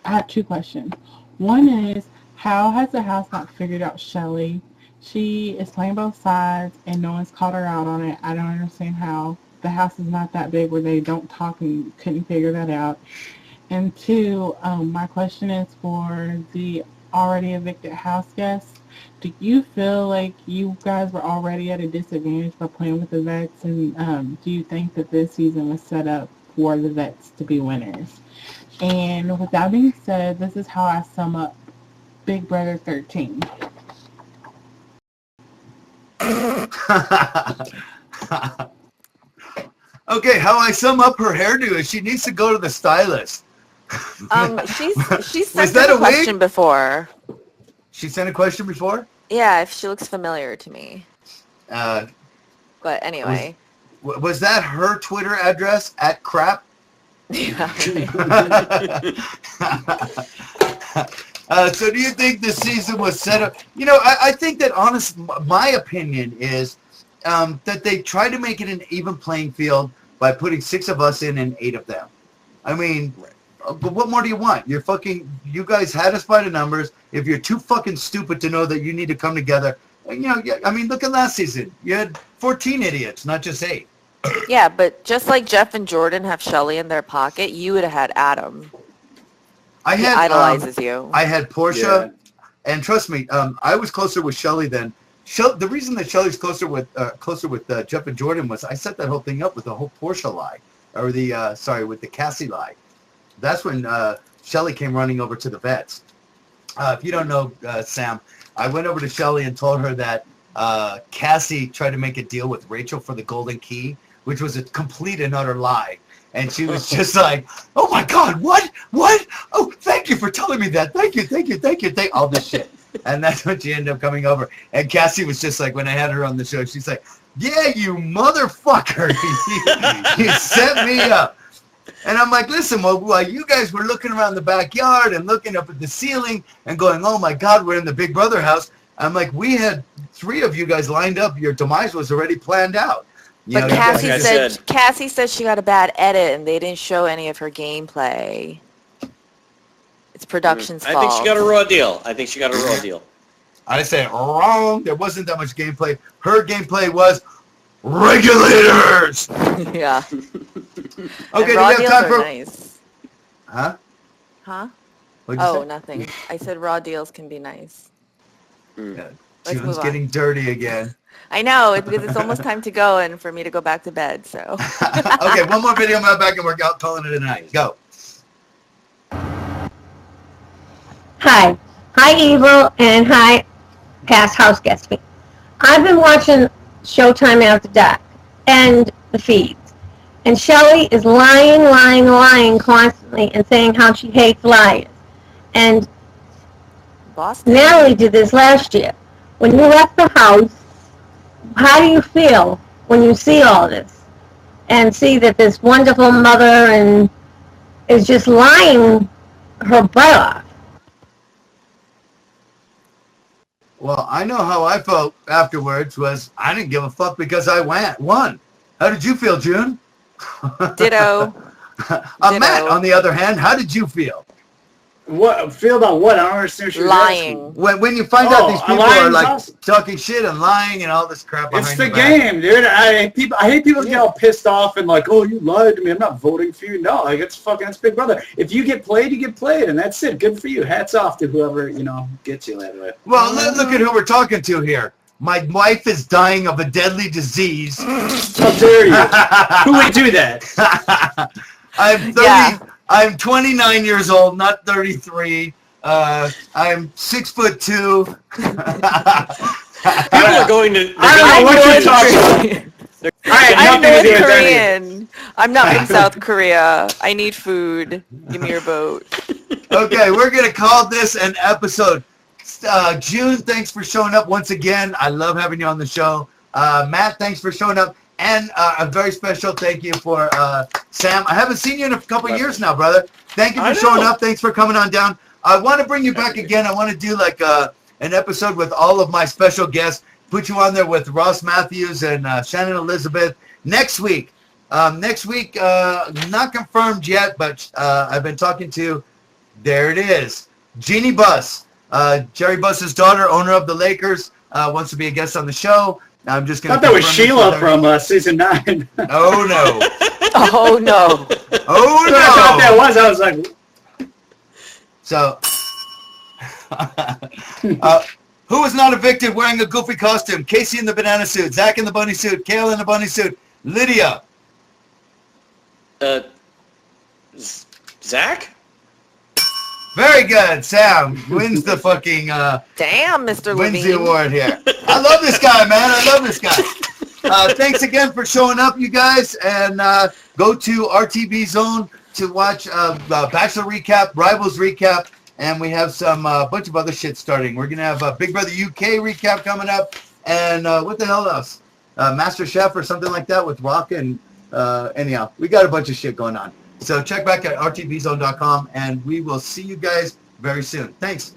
I have two questions. One is, how has the house not figured out Shelly? She is playing both sides, and no one's called her out on it. I don't understand how. The house is not that big where they don't talk and couldn't figure that out. And two, my question is for the already evicted house guests. Do you feel like you guys were already at a disadvantage by playing with the vets? And do you think that this season was set up for the vets to be winners? And with that being said, this is how I sum up Big Brother 13. Okay, how I sum up her hairdo is she needs to go to the stylist. She's sent a question before. She sent a question before? Yeah, if she looks familiar to me. But anyway. Was that her Twitter address at crap? Yeah. So do you think the season was set up? I think that my opinion is that they tried to make it an even playing field by putting 6 of us in and 8 of them. I mean, but what more do you want? You guys had us by the numbers. If you're too fucking stupid to know that you need to come together, look at last season. You had 14 idiots, not just 8. Yeah, but just like Jeff and Jordan have Shelly in their pocket, you would have had Adam. He idolizes you. I had Portia, and trust me, I was closer with Shelly than. The reason that Shelly's closer with Jeff and Jordan was I set that whole thing up with the whole Portia lie, or with the Cassie lie. That's when Shelly came running over to the vets. If you don't know, Sam, I went over to Shelly and told her that Cassie tried to make a deal with Rachel for the golden key, which was a complete and utter lie. And she was just like, oh my God, what? Oh, thank you for telling me that. Thank you. All this shit. And that's when she ended up coming over. And Cassie was just like, when I had her on the show, she's like, yeah, you motherfucker. You set me up. And I'm like, listen, while you guys were looking around the backyard and looking up at the ceiling and going, oh my God, we're in the Big Brother house. I'm like, we had 3 of you guys lined up. Your demise was already planned out. But Cassie said she got a bad edit and they didn't show any of her gameplay. It's production's fault. I think she got a raw deal. I say wrong. There wasn't that much gameplay. Her gameplay was regulators. Yeah. Okay, raw do you have time for? Nice. Huh? Oh, nothing. I said raw deals can be nice. Yeah. Let's June's move on. getting dirty again. I know, because it's almost time to go and for me to go back to bed, so. Okay, one more video mailbag and we're calling it a night. Go. Hi. Hi, Evil, and hi, past house guest. I've been watching Showtime After Dark and the feeds, and Shelly is lying constantly and saying how she hates liars. And Boston. Natalie did this last year. When you left the house, how do you feel when you see all this and see that this wonderful mother and is just lying her butt off? Well, I know how I felt afterwards was I didn't give a fuck because I won. How did you feel, June? Ditto. Matt, on the other hand, how did you feel? What feel about what? I don't understand what you're lying. asking. When you find out these people are like awesome. talking shit and lying and all this crap behind It's the your back. game, dude. I hate people get all pissed off and like, oh, you lied to me. I'm not voting for you. No, like it's Big Brother. If you get played, you get played, and that's it. Good for you. Hats off to whoever gets you that way. Well, look at who we're talking to here. My wife is dying of a deadly disease. How dare you? Who would do that? I'm 30. Yeah. I'm 29 years old, not 33. I'm 6'2". People are going to. I don't know what you're talking about. I'm North Korean. I'm not from South Korea. I need food. Give me your vote. Okay, we're going to call this an episode. June, thanks for showing up once again. I love having you on the show. Matt, thanks for showing up. And a very special thank you for Sam. I haven't seen you in a couple of years now, brother. Thank you for showing up. Thanks for coming on down. I want to bring you back again. I want to do like an episode with all of my special guests. Put you on there with Ross Matthews and Shannon Elizabeth next week. Not confirmed yet, but I've been talking to, there it is, Jeannie Buss. Jerry Buss's daughter, owner of the Lakers, wants to be a guest on the show. I'm just going to. I thought that was Sheila from season 9. Oh no! Oh no! Oh no! I thought that was. I was like. So, who was not evicted wearing a goofy costume? Casey in the banana suit, Zach in the bunny suit, Kale in the bunny suit, Lydia. Zach? Very good. Sam wins the fucking damn, Mr. wins Levine. the award here. I love this guy, man. I love this guy. Thanks again for showing up, you guys, and go to RTV Zone to watch Bachelor recap, Rivals recap, and we have some bunch of other shit starting. We're gonna have a Big Brother UK recap coming up, and what the hell else? Master Chef or something like that with Rock and anyhow, we got a bunch of shit going on. So check back at rtvzone.com, and we will see you guys very soon. Thanks.